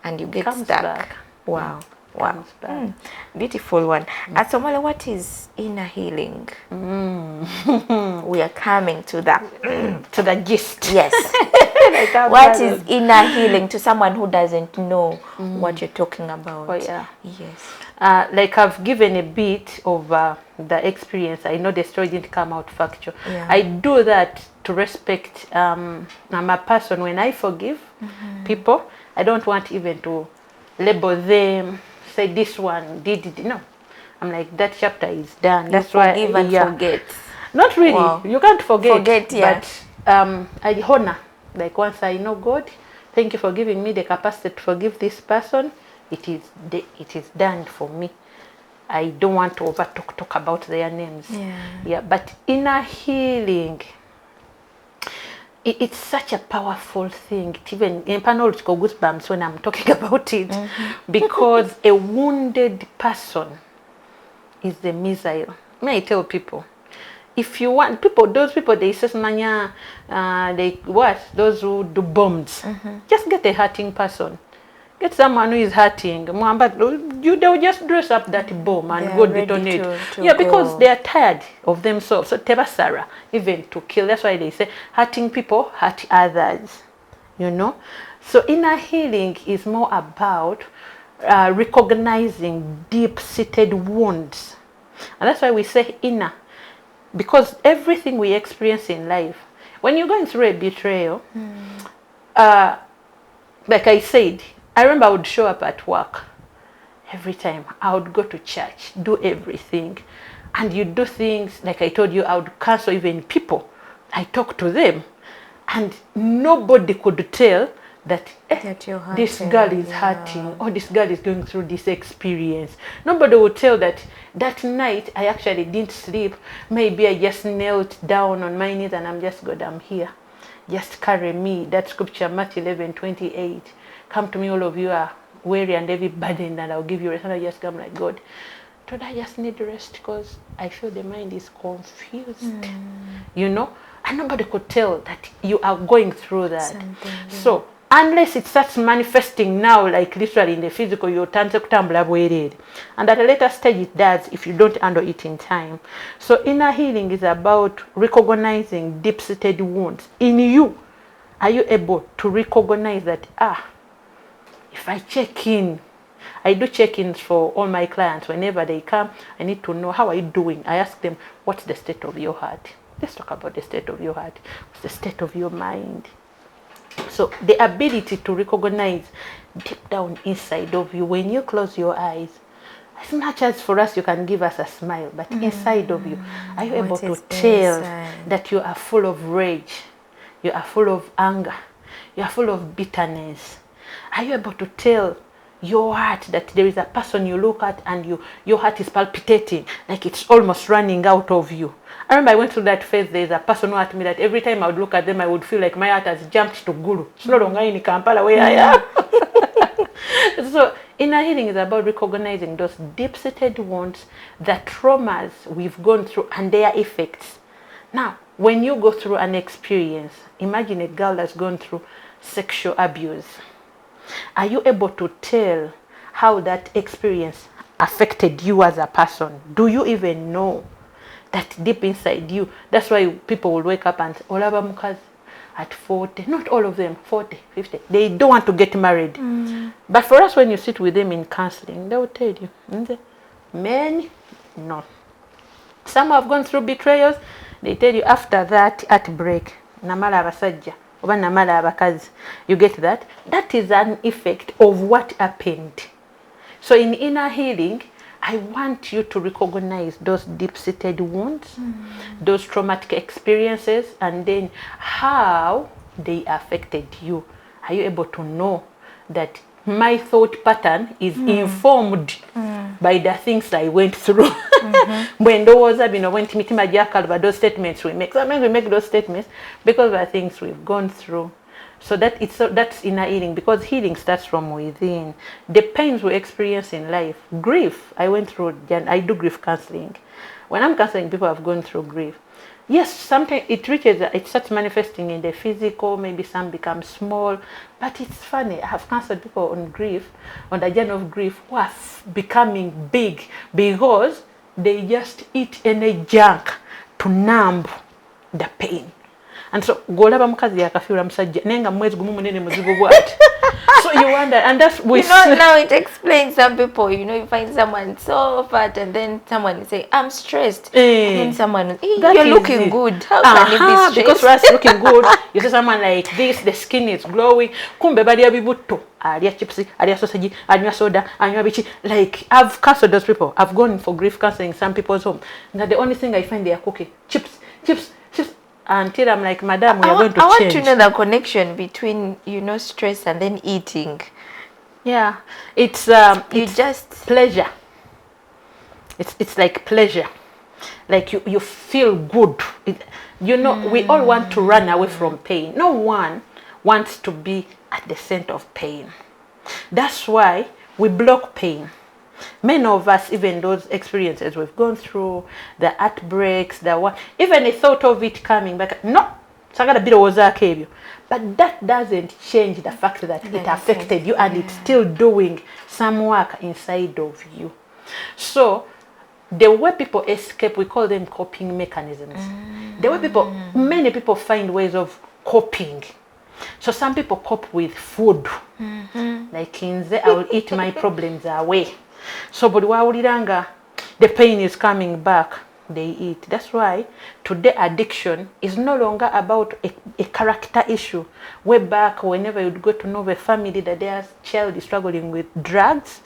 and you get stuck. Back. Wow. Wow. Beautiful one. So, Molly, what is inner healing? We are coming to that. To the gist. Yes. What is inner healing to someone who doesn't know what you're talking about? Oh, yeah. Yes. Like I've given a bit of the experience. I know the story didn't come out factual. Yeah. I do that to respect. I'm a person, when I forgive people, I don't want even to label them, say this one did it. No. I'm like, that chapter is done. That's why forgive and forget. Not really. Wow. You can't forget. But I honor. Like, once I know God, thank you for giving me the capacity to forgive this person. It is done for me. I don't want to talk about their names. Yeah. But inner healing, it's such a powerful thing. Even in panel goosebumps when I'm talking about it, because a wounded person is the missile. May I tell people, if you want people, those people they say they what? Those who do bombs. Just get a hurting person. Get someone who is hurting. But they'll just dress up that bomb and go detonate. Yeah, because they are tired of themselves. So tebasara, even to kill. That's why they say hurting people hurt others. You know? So inner healing is more about recognizing deep-seated wounds. And that's why we say inner. Because everything we experience in life, when you're going through a betrayal, like I said, I remember I would show up at work every time. I would go to church, do everything. And you do things, like I told you, I would cancel even people. I talk to them. And nobody could tell that this girl is hurting, or this girl is going through this experience. Nobody would tell that night I actually didn't sleep. Maybe I just knelt down on my knees and I'm just, God, I'm here. Just carry me. That scripture, Matthew 11:28. Come to me, all of you are weary and heavy burdened, and I'll give you rest. And I just come like, God, today I just need rest because I feel the mind is confused. You know? And nobody could tell that you are going through that. So, unless it starts manifesting now, like literally in the physical, you turn to kutambula. And at a later stage it does if you don't handle it in time. So inner healing is about recognizing deep-seated wounds in you. Are you able to recognize that, if I check in, I do check-ins for all my clients. Whenever they come, I need to know, how are you doing? I ask them, what's the state of your heart? Let's talk about the state of your heart. What's the state of your mind? So the ability to recognize deep down inside of you, when you close your eyes, as much as for us you can give us a smile, but inside of you, are you able to tell that you are full of rage, you are full of anger, you are full of bitterness? Are you able to tell your heart that there is a person you look at and your heart is palpitating, like it's almost running out of you? I remember I went through that phase. There's a person who at me that every time I would look at them, I would feel like my heart has jumped to Gulu. It's no longer in Kampala where I am. So inner healing is about recognizing those deep-seated wounds, the traumas we've gone through and their effects. Now, when you go through an experience, imagine a girl that's gone through sexual abuse. Are you able to tell how that experience affected you as a person? Do you even know that deep inside you? That's why people will wake up and olaba mukazi at 40, not all of them, 40, 50, they don't want to get married. But for us, when you sit with them in counseling, they will tell you, men, no. Some have gone through betrayals. They tell you after that, at break, namala abasajja oba namala abakazi, you get that? That is an effect of what happened. So in inner healing, I want you to recognize those deep-seated wounds, those traumatic experiences, and then how they affected you. Are you able to know that my thought pattern is informed by the things I went through? When those have been when Timitima Jakalba, those statements we make. Sometimes we make those statements because of the things we've gone through. So that's inner healing, because healing starts from within. The pains we experience in life, grief. I do grief counseling. When I'm counseling, people have gone through grief. Yes, sometimes it starts manifesting in the physical, maybe some become small, but it's funny. I have counseled people on grief, on the journey of grief, who are becoming big because they just eat any junk to numb the pain. And so golaba mukazi yakafira musajja nenga mwezi gumu munene muzibu bwati. So you wonder, and that's we now it explains some people, you find someone so fat and then someone is saying, I'm stressed. And then someone, you're looking good. How can you be stressed? Because for us looking good, you see someone like this, the skin is glowing. Kumbe balia bibuto, alia chipsi, alia sausage, anywa soda, anywa bichi. Like, I've counseled those people. I've gone for grief counseling in some people's home. Now the only thing I find they are cooking, chips. Until I'm like, madam, we are going to change. I want to know the connection between, stress and then eating. Yeah, it's just pleasure. It's like pleasure. Like you feel good. We all want to run away from pain. No one wants to be at the center of pain. That's why we block pain. Many of us, even those experiences we've gone through, the heartbreaks, the one, even the thought of it coming back, no, but that doesn't change the fact that it affected you and it's still doing some work inside of you. So the way people escape, we call them coping mechanisms. The way many people find ways of coping. So some people cope with food. Like I will eat my problems away. So but the pain is coming back, they eat. That's why today addiction is no longer about a character issue. Way back, whenever you'd go to know a family that their child is struggling with drugs,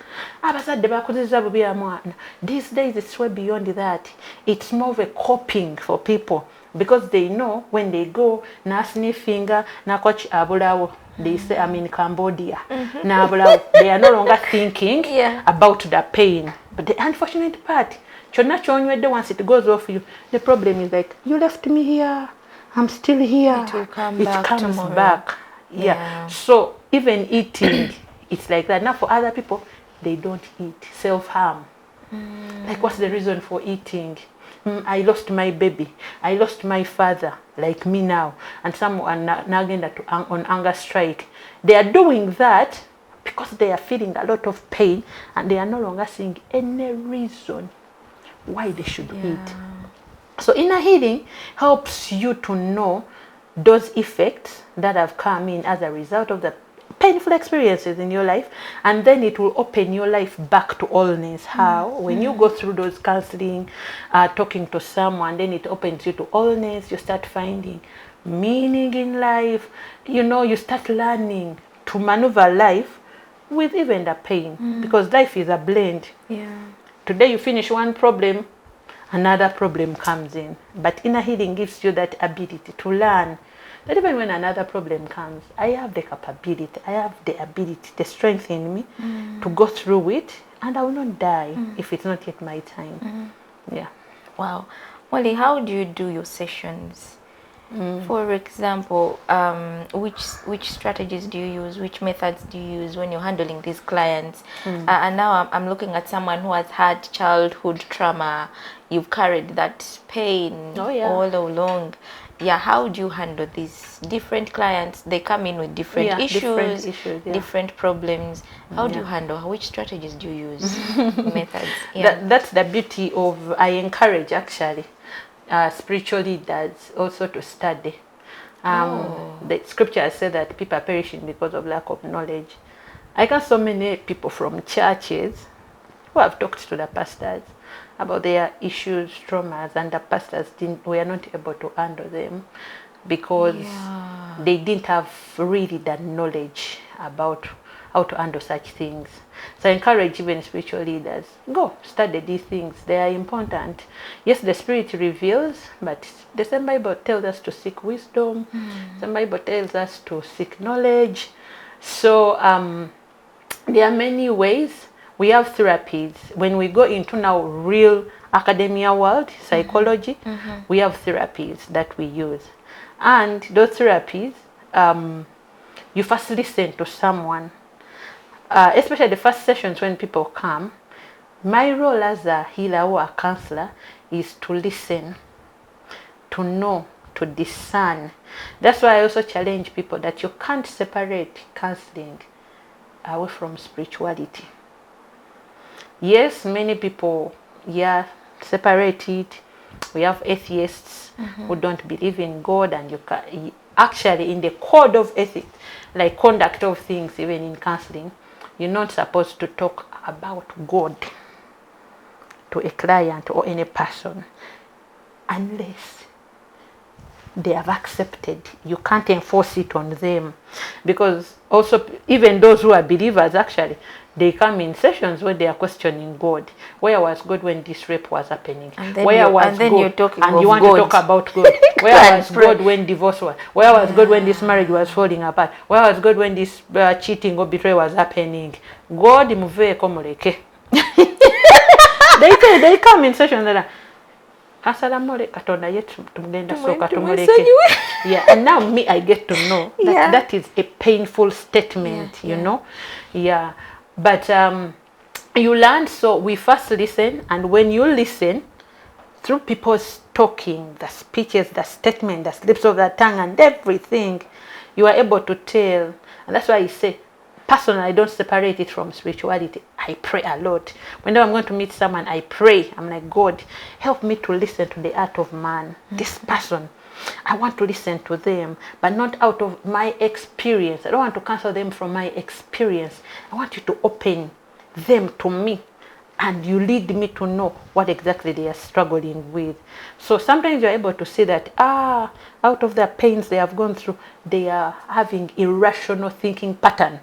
these days it's way beyond that. It's more of a coping for people, because they know when they go na sniffing na coach abulawo, they say I'm in Cambodia. They are no longer thinking about the pain. But the unfortunate part, once it goes off you, the problem is like, you left me here, I'm still here. It will come it back comes tomorrow. back. Yeah. So even eating, it's like that. Now for other people, they don't eat. Self-harm. Like, what's the reason for eating? I lost my baby. I lost my father, like me now. And some are on anger strike. They are doing that because they are feeling a lot of pain and they are no longer seeing any reason why they should eat. So inner healing helps you to know those effects that have come in as a result of the painful experiences in your life, and then it will open your life back to wholeness. How? When you go through those counseling, talking to someone, then it opens you to wholeness. You start finding meaning in life. You know, you start learning to maneuver life with even the pain, because life is a blend. Today you finish one problem, another problem comes in. But inner healing gives you that ability to learn that even when another problem comes, I have the capability, I have the ability, the strength in me to go through it, and I will not die if it's not yet my time. Yeah. Wow. Molly, how do you do your sessions? For example, which strategies do you use? Which methods do you use when you're handling these clients? And now I'm looking at someone who has had childhood trauma. You've carried that pain all along. Yeah, how do you handle these different clients? They come in with different issues, different problems. How do you handle? Which strategies do you use? Methods. That's the beauty of, I encourage actually spiritual leaders also to study. The scripture says that people are perishing because of lack of knowledge. I got so many people from churches who have talked to the pastors about their issues, traumas, and the pastors were not able to handle them because they didn't have really the knowledge about how to handle such things. So I encourage even spiritual leaders, go study these things. They are important. Yes, the Spirit reveals, but the same Bible tells us to seek wisdom. The Bible tells us to seek knowledge. So there are many ways. We have therapies. When we go into now real academia world, psychology, we have therapies that we use. And those therapies, you first listen to someone. Especially the first sessions when people come, my role as a healer or a counselor is to listen, to know, to discern. That's why I also challenge people that you can't separate counseling away from spirituality. Yes, many people, separate it. We have atheists who don't believe in God, and you can actually in the code of ethics, like conduct of things, even in counseling, you're not supposed to talk about God to a client or any person unless they have accepted. You can't enforce it on them, because also even those who are believers, actually they come in sessions where they are questioning God. Where was God when this rape was happening? Where was God? You're talking and you want God. to talk about God. Where was God when divorce was? Where was God when this marriage was falling apart? Where was God when this cheating or betrayal was happening? God muve komuleke. They come in sessions that are yeah, and now me, I get to know that is a painful statement, you know. Yeah, but you learn. So we first listen, and when you listen, through people's talking, the speeches, the statement, the slips of the tongue, and everything, you are able to tell. And that's why I say, personally, I don't separate it from spirituality. I pray a lot. Whenever I'm going to meet someone, I pray. I'm like, God, help me to listen to the art of man. This person, I want to listen to them, but not out of my experience. I don't want to cancel them from my experience. I want you to open them to me, and you lead me to know what exactly they are struggling with. So sometimes you're able to see that, out of the pains they have gone through, they are having irrational thinking pattern.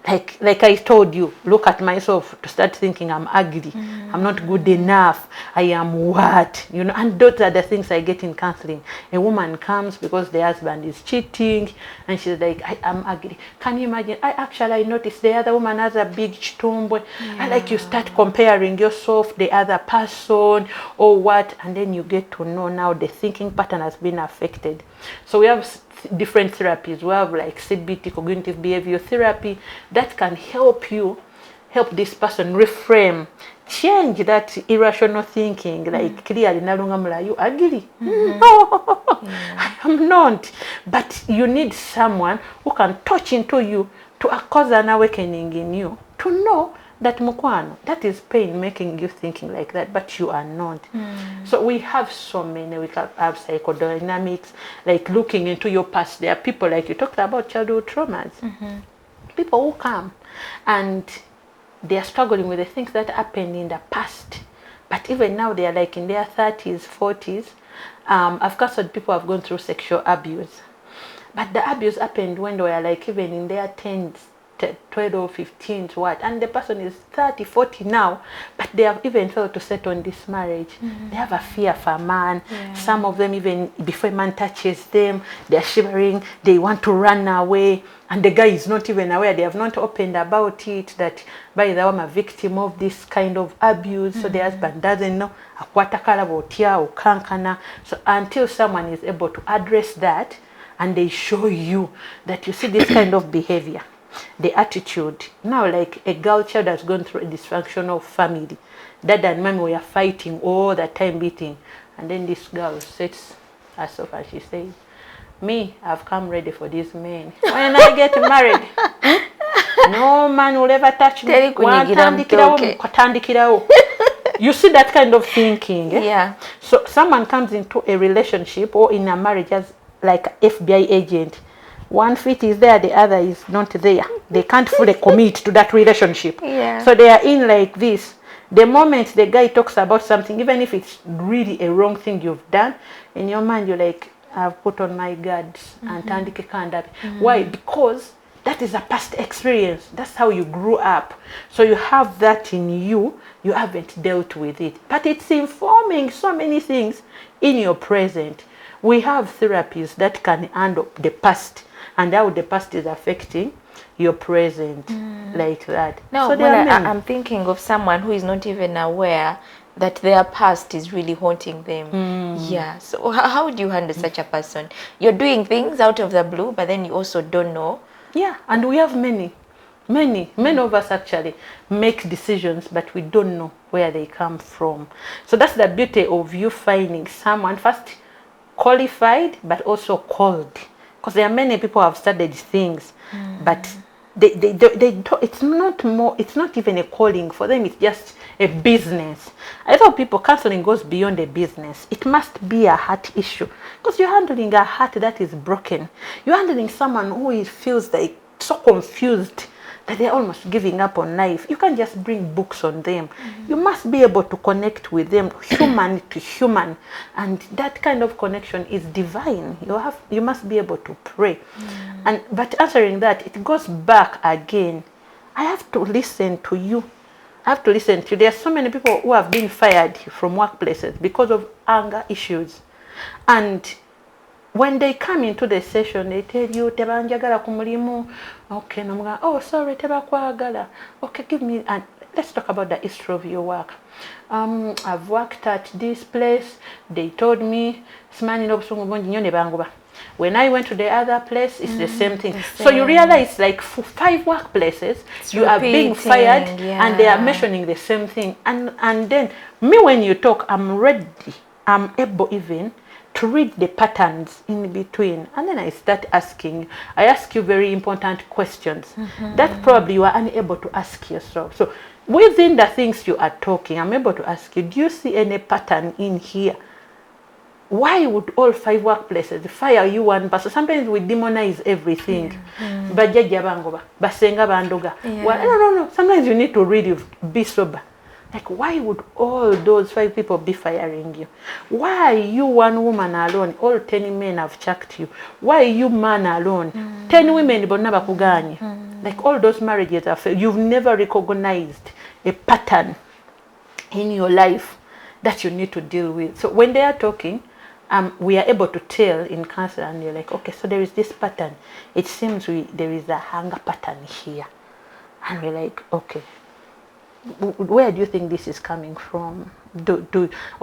Like I told you, look at myself to start thinking I'm ugly, I'm not good enough, I am what, and those are the things I get in counseling. A woman comes because the husband is cheating, and she's like, I am ugly. Can you imagine? I noticed the other woman has a big chitombo, and like you start comparing yourself, the other person, or what, and then you get to know now the thinking pattern has been affected. So we have different therapies. We have like CBT, cognitive behavior therapy, that can help this person reframe, change that irrational thinking, like clearly, Nalunga, you ugly? No, I am not. But you need someone who can touch into you to cause an awakening in you, to know that mukwano, that is pain making you thinking like that, but you are not. So we have so many. We can have psychodynamics, like looking into your past. There are people, like you talked about, childhood traumas. People who come and they are struggling with the things that happened in the past, but even now they are like in their 30s, 40s. I've counseled people who have gone through sexual abuse, but the abuse happened when they were like even in their 10s, 12, 15, what, and the person is 30, 40 now, but they have even failed to settle on this marriage. They have a fear of a man. Some of them, even before a man touches them, they're shivering, they want to run away, and the guy is not even aware. They have not opened about it, that by the way, I'm a victim of this kind of abuse. So the husband doesn't know. So until someone is able to address that, and they show you that you see this kind of behavior, the attitude. Now, like a girl child has gone through a dysfunctional family. Dad and mommy were fighting all the time, beating. And then this girl sets herself and she says, me, I've come ready for this man. When I get married, no man will ever touch me. You see that kind of thinking. Yeah. So someone comes into a relationship or in a marriage as like an FBI agent. One foot is there, the other is not there. They can't fully commit to that relationship. So they are in like this. The moment the guy talks about something, even if it's really a wrong thing you've done, in your mind you're like, I've put on my guards and tandike kanda. Why? Because that is a past experience. That's how you grew up. So you have that in you. You haven't dealt with it. But it's informing so many things in your present. We have therapies that can handle the past and how the past is affecting your present, like that. No, so I'm thinking of someone who is not even aware that their past is really haunting them. Yeah. So how do you handle such a person? You're doing things out of the blue, but then you also don't know. Yeah, and we have many of us actually make decisions, but we don't know where they come from. So that's the beauty of you finding someone first qualified, but also called. Because there are many people who have studied things, but they don't, it's not even a calling for them. It's just a business. I thought people, counseling goes beyond a business. It must be a heart issue, because you're handling a heart that is broken. You're handling someone who feels like so confused that they're almost giving up on life. You can't just bring books on them. You must be able to connect with them, human to human, and that kind of connection is divine. You must be able to pray. But answering that, it goes back again. I have to listen to you. I have to listen to you. There are so many people who have been fired from workplaces because of anger issues, and when they come into the session, they tell you, tebanjagala ku mulimu. Okay, oh, sorry, tebakwagala. Okay, give me, and let's talk about the history of your work. I've worked at this place. They told me, simanyi n'obusungu bungi nnyo ne bangoba. When I went to the other place, it's the same thing. So you realize like for 5 workplaces, you are being fired and they are mentioning the same thing. And then me, when you talk, I'm ready. I'm able even to read the patterns in between. And then I start asking. I ask you very important questions that probably you are unable to ask yourself. So within the things you are talking, I'm able to ask you, do you see any pattern in here? Why would all 5 workplaces fire you one person? Sometimes we demonize everything. Basenga bandoga. Well, no. Sometimes you need to really be sober. Like, why would all those 5 people be firing you? Why you one woman alone? All 10 men have chucked you. Why you man alone? 10 women bonaba kuganye. Like all those marriages are failed. You've never recognized a pattern in your life that you need to deal with. So when they are talking, we are able to tell in counseling, and you're like, okay, so there is this pattern. It seems there is a hunger pattern here. And we're like, okay, where do you think this is coming from?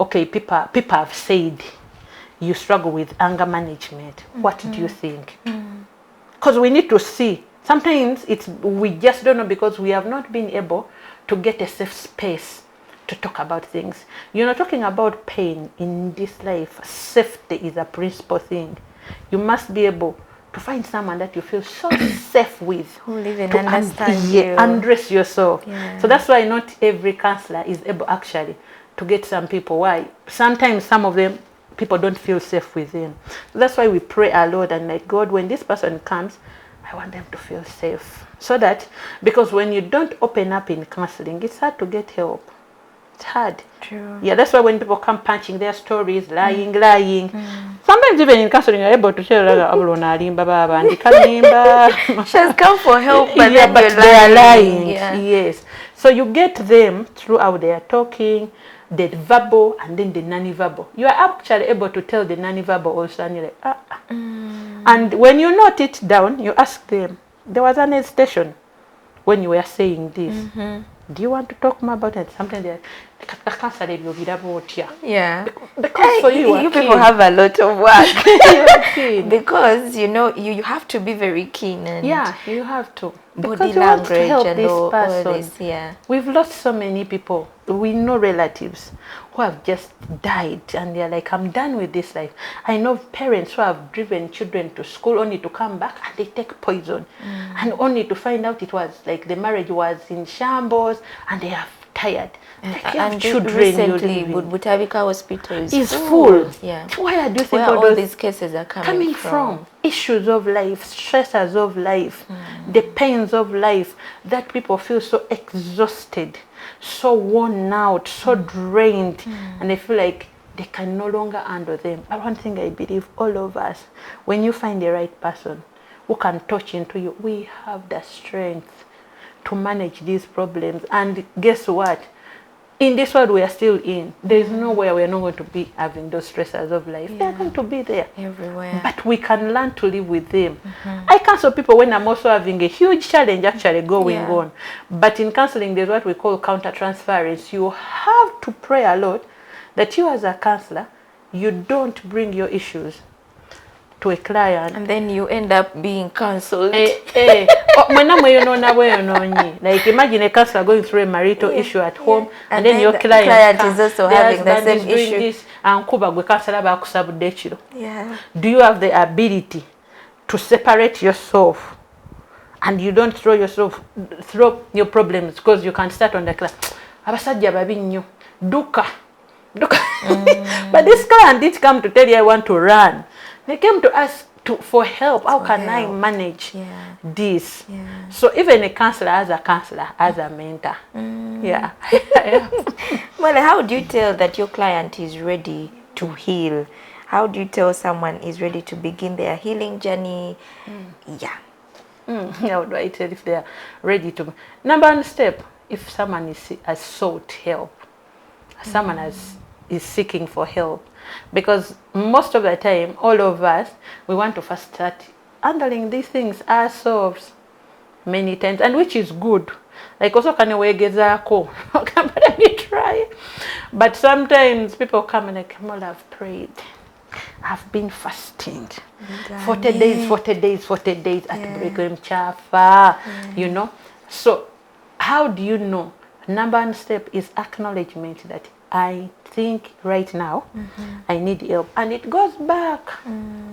Okay, people have said you struggle with anger management. What do you think? Because we need to see. Sometimes we just don't know because we have not been able to get a safe space to talk about things. You're not talking about pain in this life. Safety is a principal thing. You must be able to find someone that you feel so safe with, who live and understand you, undress yourself. So that's why not every counselor is able actually to get some people. Why? Sometimes some of them people don't feel safe with them. So that's why we pray our Lord and like, God, when this person comes, I want them to feel safe. So that, because when you don't open up in counseling, it's hard to get help. It's hard. True. Yeah, that's why when people come punching their stories, lying. Sometimes even in counseling, you're able to tell she has come for help, but yeah, but they are lying. Yeah. Yes. So you get them throughout their talking, the verbal and then the non-verbal. You are actually able to tell the non-verbal also, and you're like, And when you note it down, you ask them, there was an hesitation when you were saying this. Do you want to talk more about it? Sometimes they're yeah. Because for you people have a lot of work. Because you have to be very keen, and you have to. Body language and all this. We've lost so many people. We know relatives who have just died and they're like, I'm done with this life. I know parents who have driven children to school only to come back and they take poison and only to find out it was like the marriage was in shambles and they are tired. Like you have children recently, Butabika Hospital is full. Yeah. Where do you think all these cases are coming from? Issues of life, stresses of life, the pains of life, that people feel so exhausted, so worn out, so drained, and they feel like they can no longer handle them. But one thing I believe, all of us, when you find the right person who can touch into you, we have the strength to manage these problems. And guess what? In this world we are still in, there is nowhere we are not going to be having those stressors of life. They are going to be there everywhere, but we can learn to live with them. I counsel people when I'm also having a huge challenge actually going on, but in counseling there's what we call counter transference. You have to pray a lot that you as a counselor, you don't bring your issues to a client and then you end up being counseled. Like imagine a counselor going through a marital issue at home, and then your client is also having the same issue. This, and do you have the ability to separate yourself and you don't throw your problems, because you can start on the class but this client didn't come to tell you I want to run. They came to ask for help. How can I manage this? So even a counselor, as a mentor. Well, how do you tell that your client is ready to heal? How do you tell someone is ready to begin their healing journey? How do I tell if they are ready to? Number one step, if someone has sought help, someone is seeking for help. Because most of the time, all of us, we want to first start handling these things ourselves many times, and which is good. Like also can let me try. But sometimes people come and like, I've prayed. I've been fasting 40 days, 40 days, 40 days at Breakwem Chafa, you know. So how do you know? Number one step is acknowledgement that I think right now I need help. And it goes back.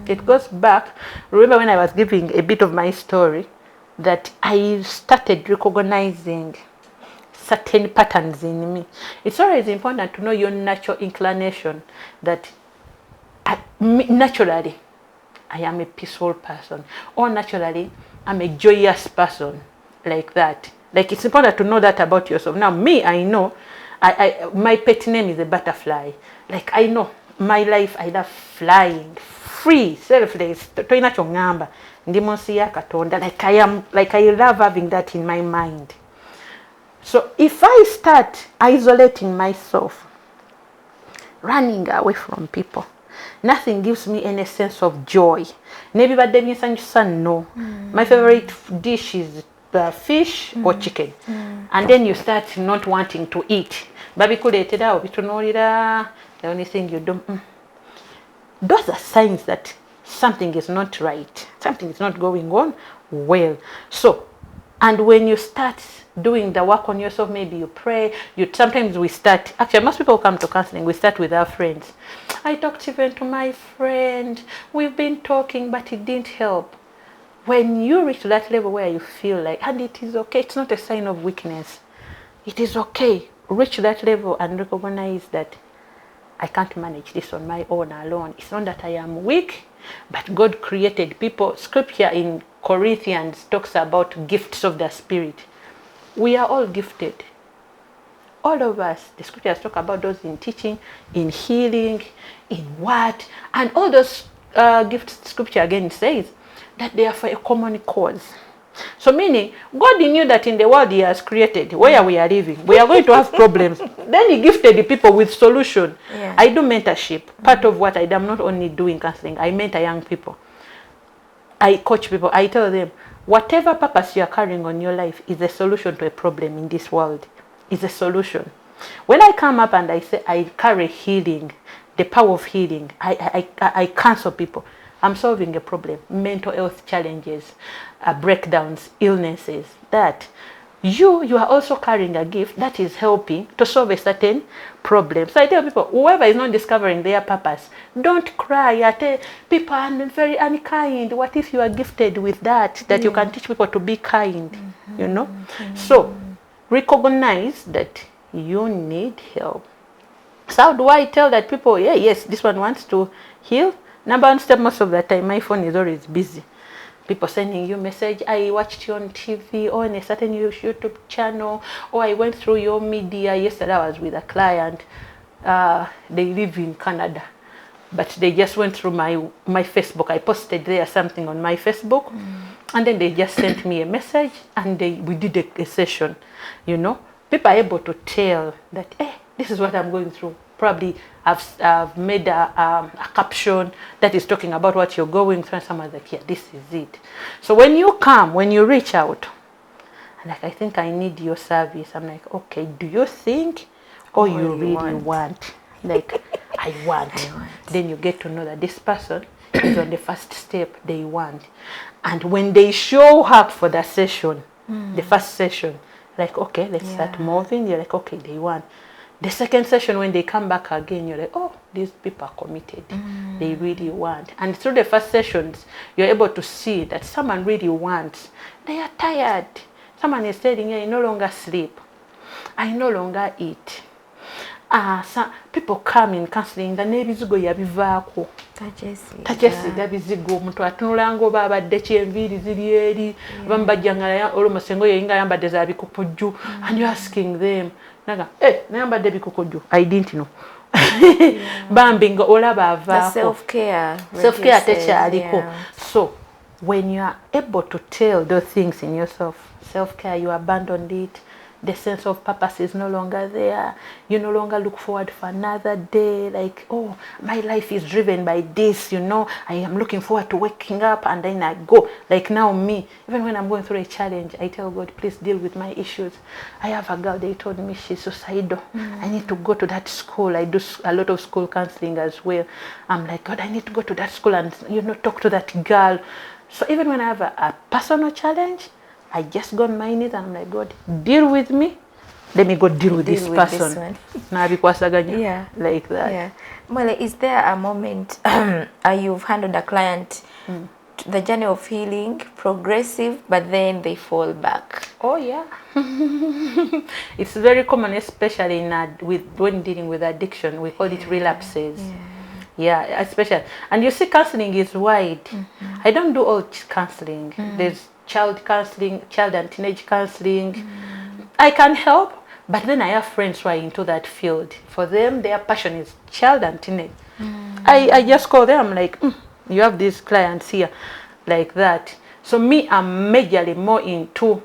It goes back. Remember when I was giving a bit of my story that I started recognizing certain patterns in me. It's always important to know your natural inclination that naturally I am a peaceful person, or naturally I'm a joyous person, like that. Like, it's important to know that about yourself. Now me, I know my pet name is a butterfly. Like, I know my life, I love flying free, selfless. Like I love having that in my mind. So if I start isolating myself, running away from people, nothing gives me any sense of joy. Maybe but then no. My favorite dish is fish or chicken. And then you start not wanting to eat. The only thing you do. Those are signs that something is not right. Something is not going on well. So, and when you start doing the work on yourself, maybe you pray, sometimes we start, actually most people come to counseling, we start with our friends. I talked even to my friend, we've been talking, but it didn't help. When you reach that level where you feel like, and it is okay, it's not a sign of weakness. It is okay. Reach that level and recognize that I can't manage this on my own alone. It's not that I am weak, but God created people. Scripture in Corinthians talks about gifts of the Spirit. We are all gifted. All of us. The scriptures talk about those in teaching, in healing, in what. And all those gifts, scripture again says that they are for a common cause. So meaning, God knew that in the world he has created, where we are living, we are going to have problems. Then he gifted the people with solution. Yeah. I do mentorship. Part of what I do, I'm not only doing counseling, I mentor young people. I coach people. I tell them, whatever purpose you are carrying on your life is a solution to a problem in this world. Is a solution. When I come up and I say I carry healing, the power of healing, I counsel people. I'm solving a problem, mental health challenges, breakdowns, illnesses, that you are also carrying a gift that is helping to solve a certain problem. So I tell people, whoever is not discovering their purpose, don't cry. I tell people are very unkind. What if you are gifted with that you can teach people to be kind, you know? So recognize that you need help. So how do I tell that people, yeah, yes, this one wants to heal? Number one step, most of the time, my phone is always busy. People sending you message, I watched you on TV or on a certain YouTube channel, or I went through your media. Yesterday I was with a client. They live in Canada, but they just went through my Facebook. I posted there something on my Facebook, and then they just sent me a message, and we did a session. You know, people are able to tell that, this is what I'm going through. Probably I've made a caption that is talking about what you're going through, and someone's like, yeah, this is it. So when you reach out, and like, I think I need your service, I'm like, okay, do you think, or you really want? Like, I want. Then you get to know that this person is on the first step they want. And when they show up for the session, the first session, like, okay, let's start moving. You're like, okay, they want. The second session, when they come back again, you're like, oh, these people are committed. They really want. And through the first sessions, you're able to see that someone really wants. They are tired. Someone is telling you, I no longer sleep. I no longer eat. People come in counseling, the nebizigo yabivaako. Tachesiga bizigo, omuntu atunula ngo babadde kyenviri ziri eri, bambajjanga olumosengo yinga yambadde za bikukujju, and you're asking them, naga, nayambadde bikukujju, I didn't know. Bambi nga olaba avaako. Self-care tekyaliko. So, when you are able to tell those things in yourself, self-care, you abandoned it, the sense of purpose is no longer there. You no longer look forward for another day. Like, oh, my life is driven by this, you know. I am looking forward to waking up and then I go. Like now me, even when I'm going through a challenge, I tell God, please deal with my issues. I have a girl, they told me she's suicidal. I need to go to that school. I do a lot of school counseling as well. I'm like, God, I need to go to that school and, you know, talk to that girl. So even when I have a personal challenge, I just go on my knees and I'm like, God, deal with me. Let me go deal with this person. Yeah. Like that. Yeah. Well, is there a moment you've handled a client, the journey of healing, progressive, but then they fall back? Oh yeah. It's very common, especially when dealing with addiction. We call it relapses. Yeah, especially. And you see, counseling is wide. I don't do all counseling. There's child counseling, child and teenage counseling. I can help, but then I have friends who are into that field. For them, their passion is child and teenage. I just call them, I'm like, you have these clients here, like that. So me, I'm majorly more into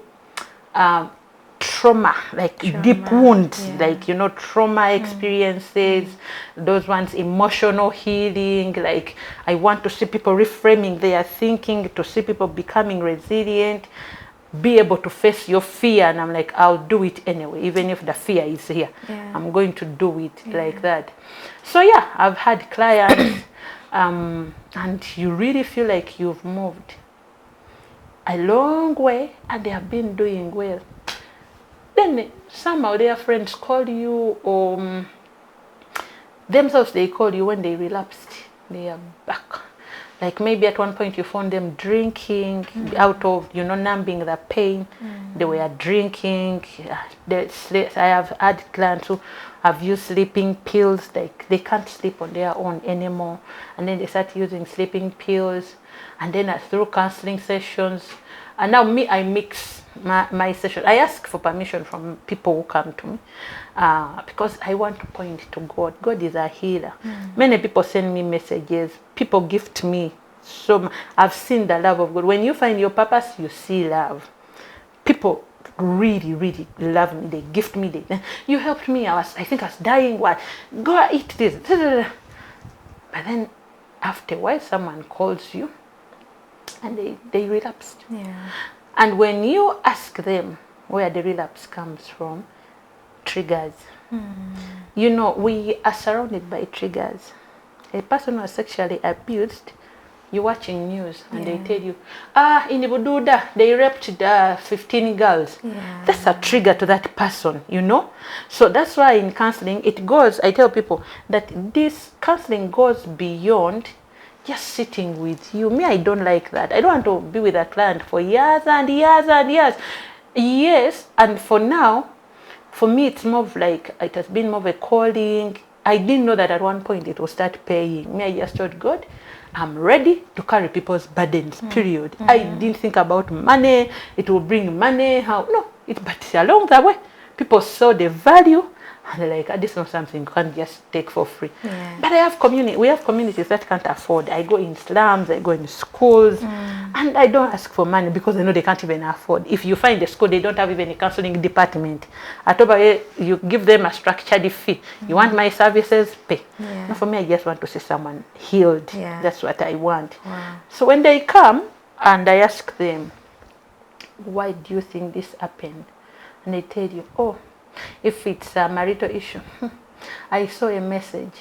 trauma, like deep wounds, like, you know, trauma experiences, those ones, emotional healing. Like, I want to see people reframing their thinking, to see people becoming resilient, be able to face your fear. And I'm like, I'll do it anyway, even if the fear is here. I'm going to do it like that. So yeah, I've had clients and you really feel like you've moved a long way and they have been doing well. Then somehow their friends call you, or themselves they call you when they relapsed. They are back. Like maybe at one point you found them drinking out of, you know, numbing the pain. They were drinking. I have had clients who have used sleeping pills. Like they can't sleep on their own anymore. And then they start using sleeping pills. And then through counseling sessions. And now me, I mix my session. I ask for permission from people who come to me because I want to point to God. God is a healer. Many people send me messages. People gift me. So I've seen the love of God. When you find your purpose, you see love. People really, really love me. They gift me. You helped me. I think I was dying. What? Go eat this. But then after a while, someone calls you and they relapsed. And when you ask them where the relapse comes from, triggers. You know, we are surrounded by triggers. A person who was sexually abused, you're watching news and they tell you, in Bududa, they raped 15 girls. That's a trigger to that person, you know. So that's why in counseling, it goes, I tell people that this counseling goes beyond just sitting with you. Me, I don't like that. I don't want to be with a client for years and years and years. Yes, and for now, for me, it's more of like, it has been more of a calling. I didn't know that at one point it will start paying. Me, I just told God, I'm ready to carry people's burdens, period. I didn't think about money. It will bring money. How? No, but along the way, people saw the value. And they're like, this is not something you can't just take for free. But we have communities that can't afford. I go in slums, I go in schools, and I don't ask for money because I know they can't even afford. If you find a school, they don't have even a counseling department. You give them a structured fee. You want my services, pay. Now for me, I just want to see someone healed. That's what I want. So when they come and I ask them, why do you think this happened? And they tell you, oh, if it's a marital issue, I saw a message.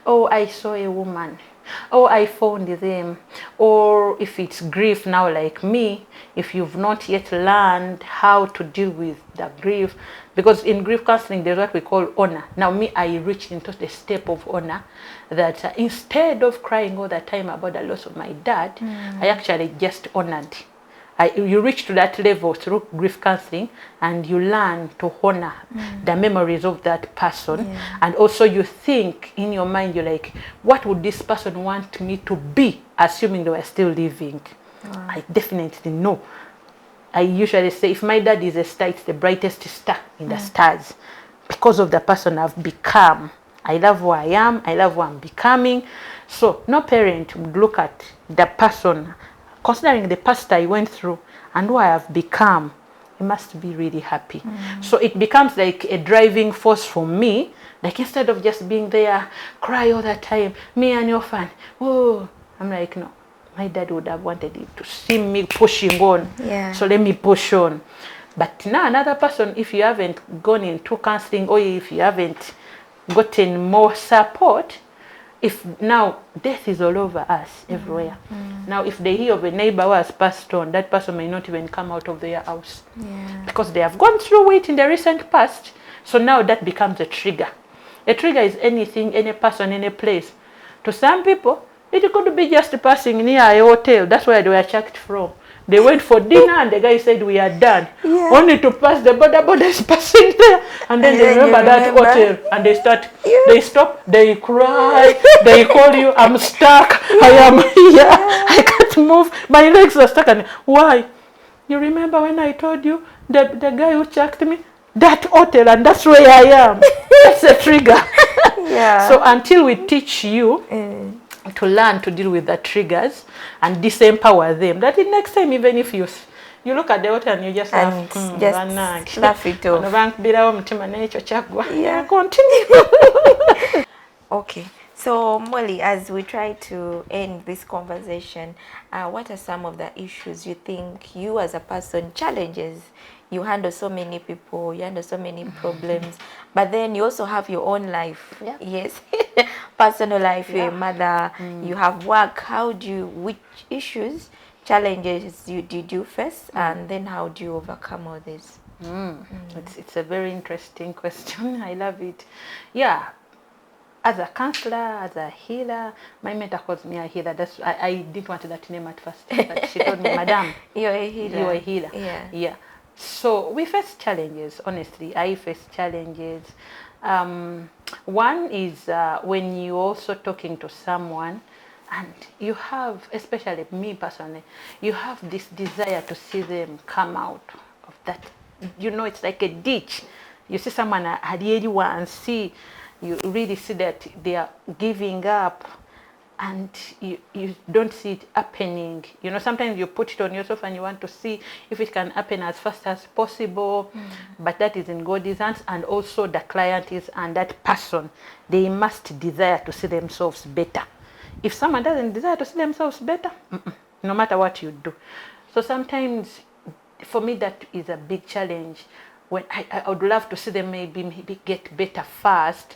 Oh, I saw a woman. Oh, I found them. Or if it's grief now, like me, if you've not yet learned how to deal with the grief, because in grief counseling, there's what we call honor. Now me, I reached into the step of honor that instead of crying all the time about the loss of my dad, I actually just honored. You reach to that level through grief counseling and you learn to honor the memories of that person. And also you think in your mind, you're like, what would this person want me to be, assuming they were still living? I definitely know. I usually say, if my dad is a star, it's the brightest star in the stars because of the person I've become. I love who I am. I love who I'm becoming. So no parent would look at the person, considering the past I went through and who I have become, you must be really happy. So it becomes like a driving force for me. Like instead of just being there, cry all the time, me and your fan, oh, I'm like, no, my dad would have wanted it to see me pushing on. Yeah. So let me push on. But now another person, if you haven't gone into counseling or if you haven't gotten more support, if now death is all over us everywhere. Now if they hear of a neighbor who has passed on, that person may not even come out of their house. Yeah. Because they have gone through it in the recent past. So now that becomes a trigger. A trigger is anything, any person, any place. To some people, it could be just passing near a hotel. That's where they were checked from. They went for dinner and the guy said, we are done. Yeah. Only to pass the border is passing there. And then they remember that hotel and they start, they stop, they cry, they call you, I'm stuck, I am here, I can't move, my legs are stuck. And why? You remember when I told you the guy who checked me? That hotel, and that's where I am. That's a trigger. Yeah. So until we teach you to learn to deal with the triggers and disempower them, that the next time, even if you look at the hotel and you just And laugh, just laugh it off. Yeah, continue. Okay. So, Molly, as we try to end this conversation, what are some of the issues you think you as a person, challenges? You handle so many people, you handle so many problems, but then you also have your own life. Yeah. Yes. Personal life, Yeah. you're a mother, you have work. Which issues, challenges did you face, and then how do you overcome all this? It's a very interesting question. I love it. Yeah. As a counselor, as a healer, my mentor calls me a healer. That's I didn't want that name at first, but she told me, Madam, You're a healer. you're a healer. Yeah. Yeah. So we face challenges. Honestly, I face challenges. One is when you're also talking to someone, and you have, especially me personally, you have this desire to see them come out of that. You know, it's like a ditch. You see someone and see. You really see that they are giving up and you don't see it happening. You know, sometimes you put it on yourself and you want to see if it can happen as fast as possible, but that is in God's hands, and also the client is, and that person, they must desire to see themselves better. If someone doesn't desire to see themselves better, no matter what you do. So sometimes, for me, that is a big challenge. When I would love to see them maybe get better fast,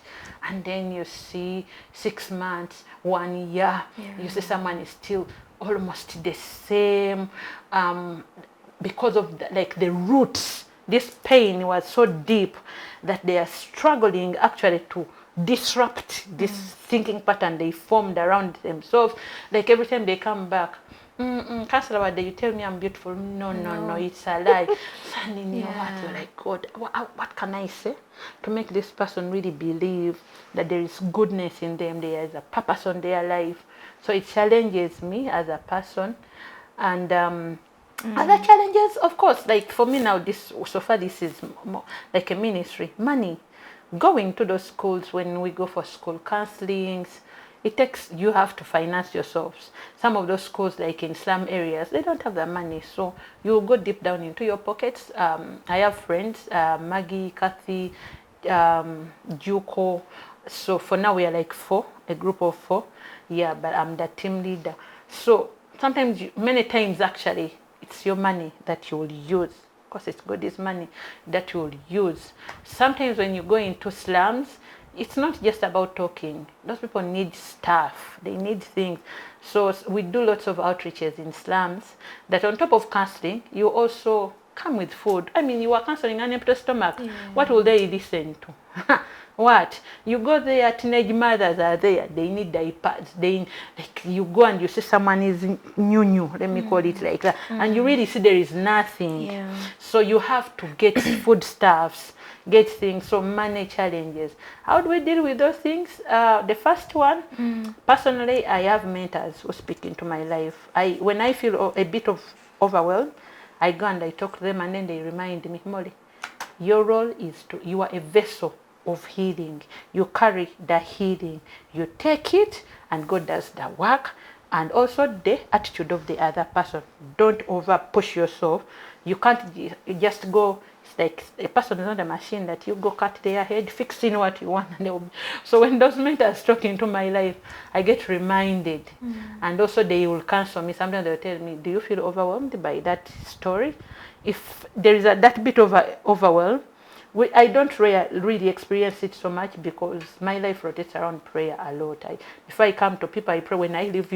and then you see 6 months, 1 year, you see someone is still almost the same, because of the roots. This pain was so deep that they are struggling actually to disrupt this thinking pattern they formed around themselves. Like every time they come back, Counselor, you tell me I'm beautiful. No, it's a lie. And then you know what, you're like, God, what can I say to make this person really believe that there is goodness in them, there is a purpose on their life? So it challenges me as a person. And other challenges, of course, like for me now, so far this is more like a ministry. Money. Going to those schools, when we go for school counselings, you have to finance yourselves. Some of those schools, like in slum areas, they don't have the money, so you go deep down into your pockets. I have friends, Maggie, Kathy, Juko. So for now we are like 4, a group of 4. Yeah, but I'm the team leader. So sometimes, many times actually, it's your money that you will use. Of course, it's God's money that you will use. Sometimes when you go into slums, it's not just about talking. Those people need stuff. They need things. So we do lots of outreaches in slums that on top of counseling, you also come with food. I mean, you are counseling an empty stomach. What will they listen to? What? You go there, teenage mothers are there. They need diapers. You go and you see someone is new. Let me call it like that. And you really see there is nothing. Yeah. So you have to get foodstuffs, get things. So money challenges. How do we deal with those things? The first one, personally, I have mentors who speak into my life. When I feel a bit of overwhelmed, I go and I talk to them, and then they remind me, Molly, your role is you are a vessel of healing. You carry the healing. You take it, and God does the work. and also the attitude of the other person. Don't over push yourself. You can't just go. It's like a person is not a machine that you go cut their head, fixing what you want. So when those mentors talk into my life, I get reminded. And also they will counsel me. Sometimes they'll tell me, do you feel overwhelmed by that story? If there is that bit of overwhelm, I don't really experience it so much because my life rotates around prayer a lot. Before I come to people, I pray. When I leave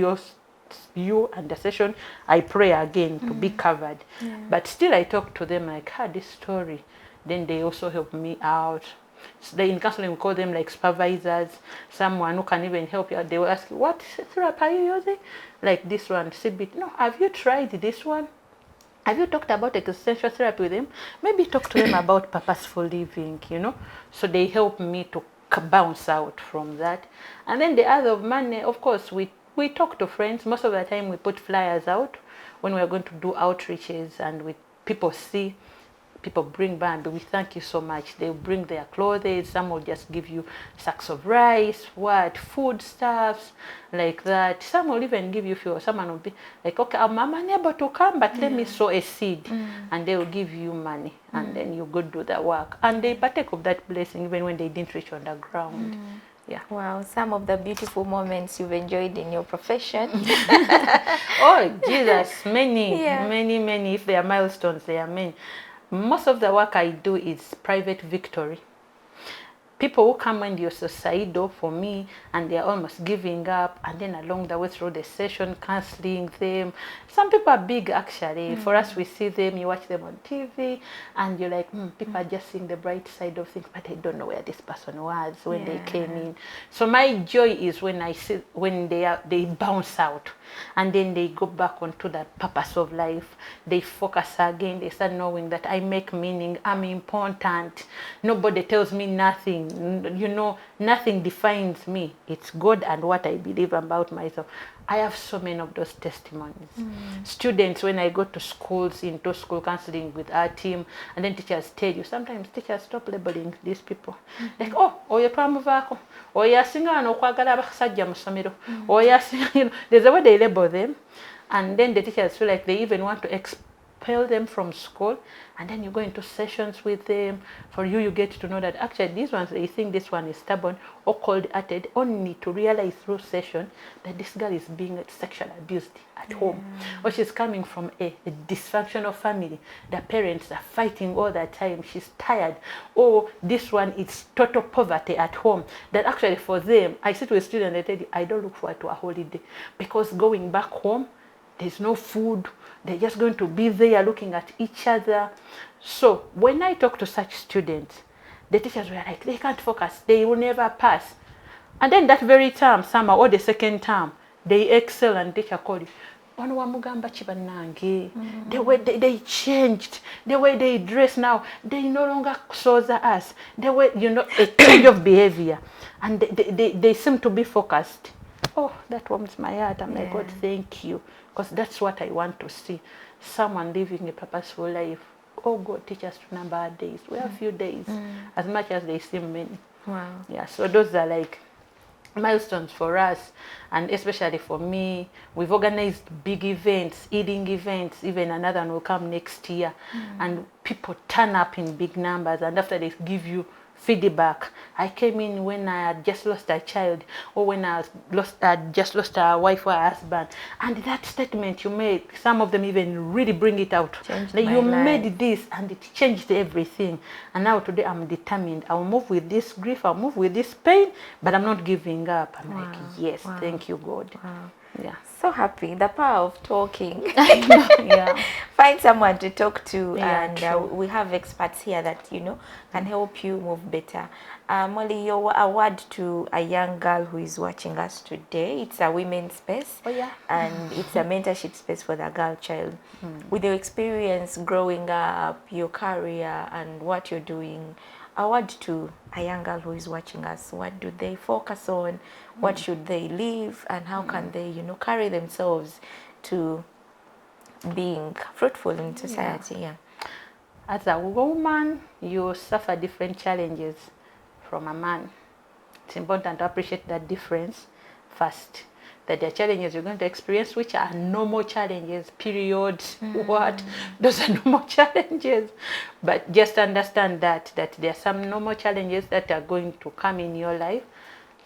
you and the session, I pray again to be covered. Yeah. But still, I talk to them like, this story. Then they also help me out. So in counseling, we call them like supervisors, someone who can even help you. They will ask you, what therapy are you using? Like this one, CBT. No, have you tried this one? Have you talked about existential therapy with them? Maybe talk to them about purposeful living, So they help me to bounce out from that. And then the other money, of course, we talk to friends. Most of the time we put flyers out when we're going to do outreaches and people see. People bring back, we thank you so much. They bring their clothes. Some will just give you sacks of rice, food stuffs, like that. Some will even give you fuel. Someone will be like, okay, I'm unable to come, but let me sow a seed. And they will give you money. And then you go do the work. And they partake of that blessing even when they didn't reach on the ground. Yeah. Wow, some of the beautiful moments you've enjoyed in your profession. Oh, Jesus, many. If they are milestones, they are many. Most of the work I do is private victory. People who come and you're suicidal for me and they're almost giving up, and then along the way through the session, counseling them. Some people are big actually. For us, we see them, you watch them on TV, and you're like, people are just seeing the bright side of things, but I don't know where this person was when they came in. So my joy is when I see when they bounce out, and then they go back onto the purpose of life. They focus again. They start knowing that I make meaning. I'm important. Nobody tells me nothing. Nothing defines me. It's God and what I believe about myself. I have so many of those testimonies. Students, when I go to schools, into school counseling with our team, and then teachers tell you, sometimes teachers stop labeling these people. Like, oyo twamuvako, oyo asinga wano okwagala abasajja mu ssomero, oyo asinga, there's a way they label them, and then the teachers feel like they even want to expel them from school. And then you go into sessions with them. For you get to know that actually these ones, they think this one is stubborn or cold-hearted, only to realize through session that this girl is being sexually abused at home, or she's coming from a dysfunctional family. The parents are fighting all the time. She's tired. Or this one is total poverty at home. That actually for them, I sit with students and they tell you, I don't look forward to a holiday because going back home, there's no food. They're just going to be there looking at each other. So when I talk to such students, the teachers were like, they can't focus. They will never pass. And then that very term, summer or the second term, they excel and teacher called it. The way they changed, the way they dress now, they no longer soza us. The way, a change of behavior. And they seem to be focused. Oh, that warms my heart. I'm like, God, thank you. Because that's what I want to see. Someone living a purposeful life. Oh, God, teach us to number our days. We have few days, as much as they seem many. Wow. Yeah, so those are like milestones for us, and especially for me. We've organized big events, eating events. Even another one will come next year. And people turn up in big numbers, and after they give you feedback. I came in when I had just lost a child, or when I had just lost a wife or a husband. And that statement you made, some of them even really bring it out. Like, you made this and it changed everything. And now today I'm determined. I'll move with this grief, I'll move with this pain, but I'm not giving up. I'm like, yes, thank you, God. Wow. Yeah. So happy. The power of talking. Yeah. Find someone to talk to, Yeah, and we have experts here that can help you move better. Molly, your award to a young girl who is watching us today. It's a women's space. Oh yeah. And it's a mentorship space for the girl child. With your experience growing up, your career, and what you're doing, award to a young girl who is watching us. What do they focus on? What should they live? And how can they, carry themselves to being fruitful in society? Yeah. As a woman, you suffer different challenges from a man. It's important to appreciate that difference first. that there are challenges you're going to experience, which are normal challenges, period, what, those are normal challenges. But just understand that there are some normal challenges that are going to come in your life.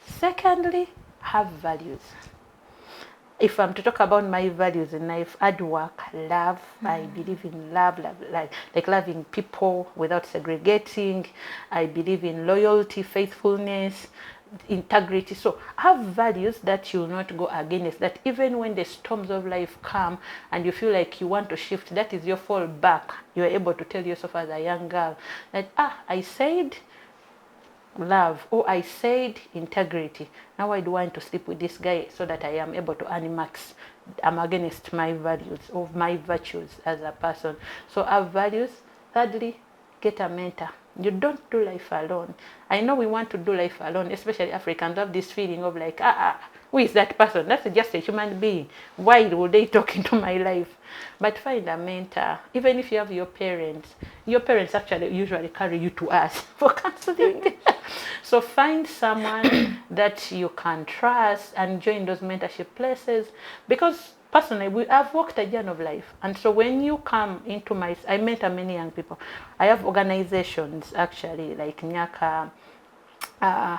Secondly, have values. If I'm to talk about my values in life, hard work, love, I believe in love, like loving people without segregating. I believe in loyalty, faithfulness, integrity. So have values that you'll not go against, that even when the storms of life come and you feel like you want to shift, that is your fall back. You're able to tell yourself as a young girl that, I said love, or I said integrity. Now I do want to sleep with this guy so that I am able to earn max. I'm against my values or my virtues as a person. So have values. Thirdly, get a mentor. You don't do life alone. I know we want to do life alone, especially Africans have this feeling of like, who is that person? That's just a human being. Why would they talk into my life? But find a mentor. Even if you have your parents actually usually carry you to us for counseling. So find someone that you can trust and join those mentorship places, because personally, I've walked a journey of life. And so when you come into I mentor many young people. I have organizations actually like Nyaka,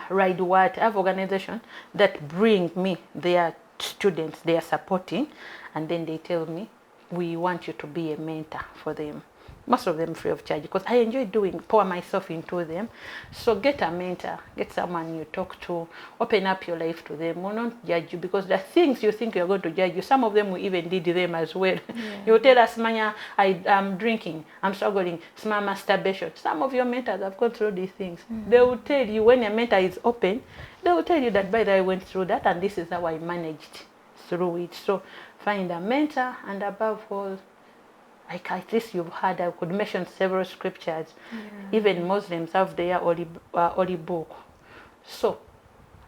Ride What. I have organizations that bring me their students they are supporting, and then they tell me, we want you to be a mentor for them. Most of them free of charge, because I enjoy pour myself into them. So get a mentor, get someone you talk to, open up your life to them. Will not judge you, because the things you think you're going to judge you, some of them will even did them as well. Yeah. You'll tell us, Manya, I'm drinking, I'm struggling, small masturbation. Some of your mentors have gone through these things. They will tell you, when a mentor is open, they will tell you that, by the way, I went through that and this is how I managed through it. So find a mentor, and above all, like at least you've heard, I could mention several scriptures. Even Muslims have their holy book. So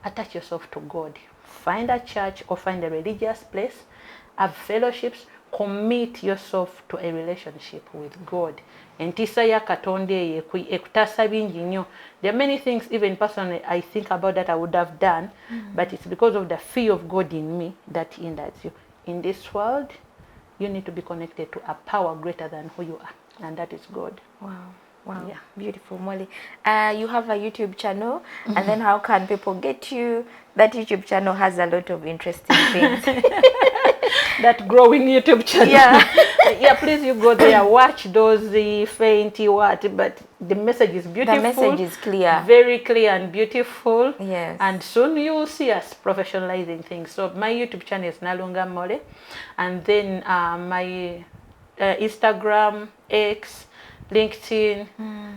attach yourself to God. Find a church or find a religious place. Have fellowships. Commit yourself to a relationship with God. Entisa ya katonde ekutasa bingi nnyo. There are many things, even personally, I think about that I would have done, but it's because of the fear of God in me that hinders you. In this world, you need to be connected to a power greater than who you are, and that is God. Wow. Wow, yeah. Beautiful, Molly. You have a YouTube channel, and then how can people get you? That YouTube channel has a lot of interesting things. That growing YouTube channel. Yeah. Yeah, please, you go there, watch those fainty what, but the message is beautiful. The message is clear. Very clear and beautiful. Yes. And soon you will see us professionalizing things. So my YouTube channel is Nalunga Mole, and then my Instagram, X, LinkedIn,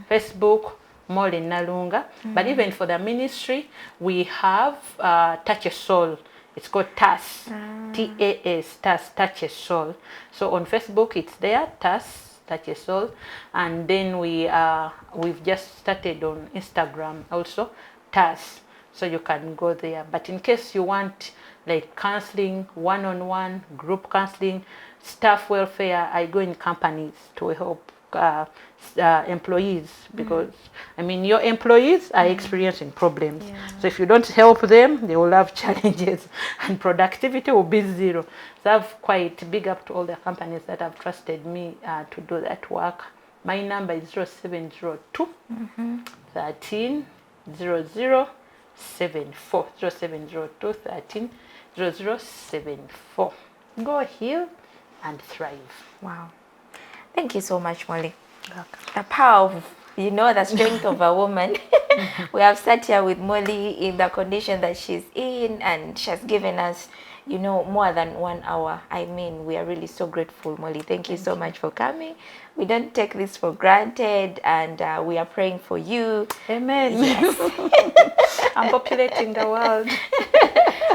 Facebook, Mole Nalunga. But even for the ministry, we have Touch a Soul. It's called TAS, T-A-S, TAS, Touch a Soul. So on Facebook, it's there, TAS, Touch a Soul. And then we've just started on Instagram also, TAS. So you can go there. But in case you want like counseling, one-on-one, group counseling, staff welfare, I go in companies to help employees, because I mean your employees are experiencing problems. So if you don't help them, they will have challenges and productivity will be zero. So I've quite big up to all the companies that have trusted me to do that work. My number is 0702 13 0074. 0702 13 0074. Go heal and thrive. Wow. Thank you so much, Molly. The power of, the strength of a woman. We have sat here with Molly in the condition that she's in, and she has given us, more than 1 hour. I mean, we are really so grateful, Molly. Thank you so much for coming. We don't take this for granted, and we are praying for you. Amen. Yes. I'm populating the world.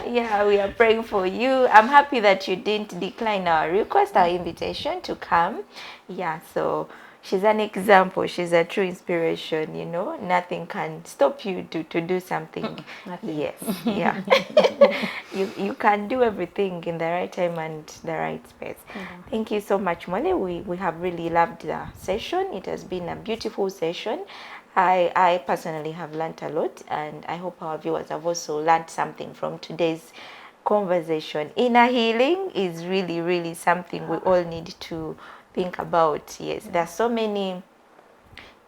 Yeah, we are praying for you. I'm happy that you didn't decline our request, our invitation to come. Yeah, so she's an example. She's a true inspiration, Nothing can stop you to do something. Yes, yeah. You can do everything in the right time and the right space. Thank you so much, Molly. We have really loved the session. It has been a beautiful session. I personally have learned a lot, and I hope our viewers have also learned something from today's conversation. Inner healing is really, really something we all need to think about. Yes, there are so many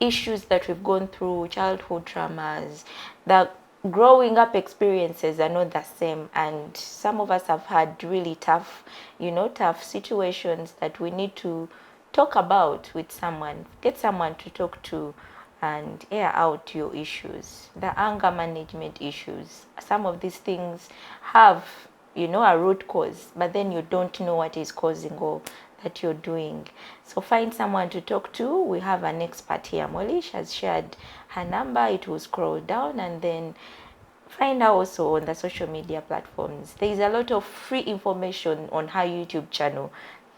issues that we've gone through, childhood traumas, the growing up experiences are not the same, and some of us have had really tough, tough situations that we need to talk about with someone, get someone to talk to and air out your issues, the anger management issues. Some of these things have, a root cause, but then you don't know what is causing all that you're doing. So find someone to talk to. We have an expert here. Molly has shared her number. It will scroll down, and then find her also on the social media platforms. There is a lot of free information on her YouTube channel.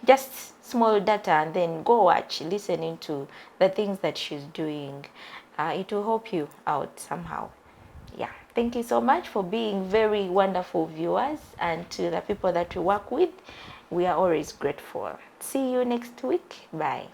Just small data, and then go watch, listening to the things that she's doing. It will help you out somehow. Yeah, thank you so much for being very wonderful viewers, and to the people that we work with, we are always grateful. See you next week. Bye.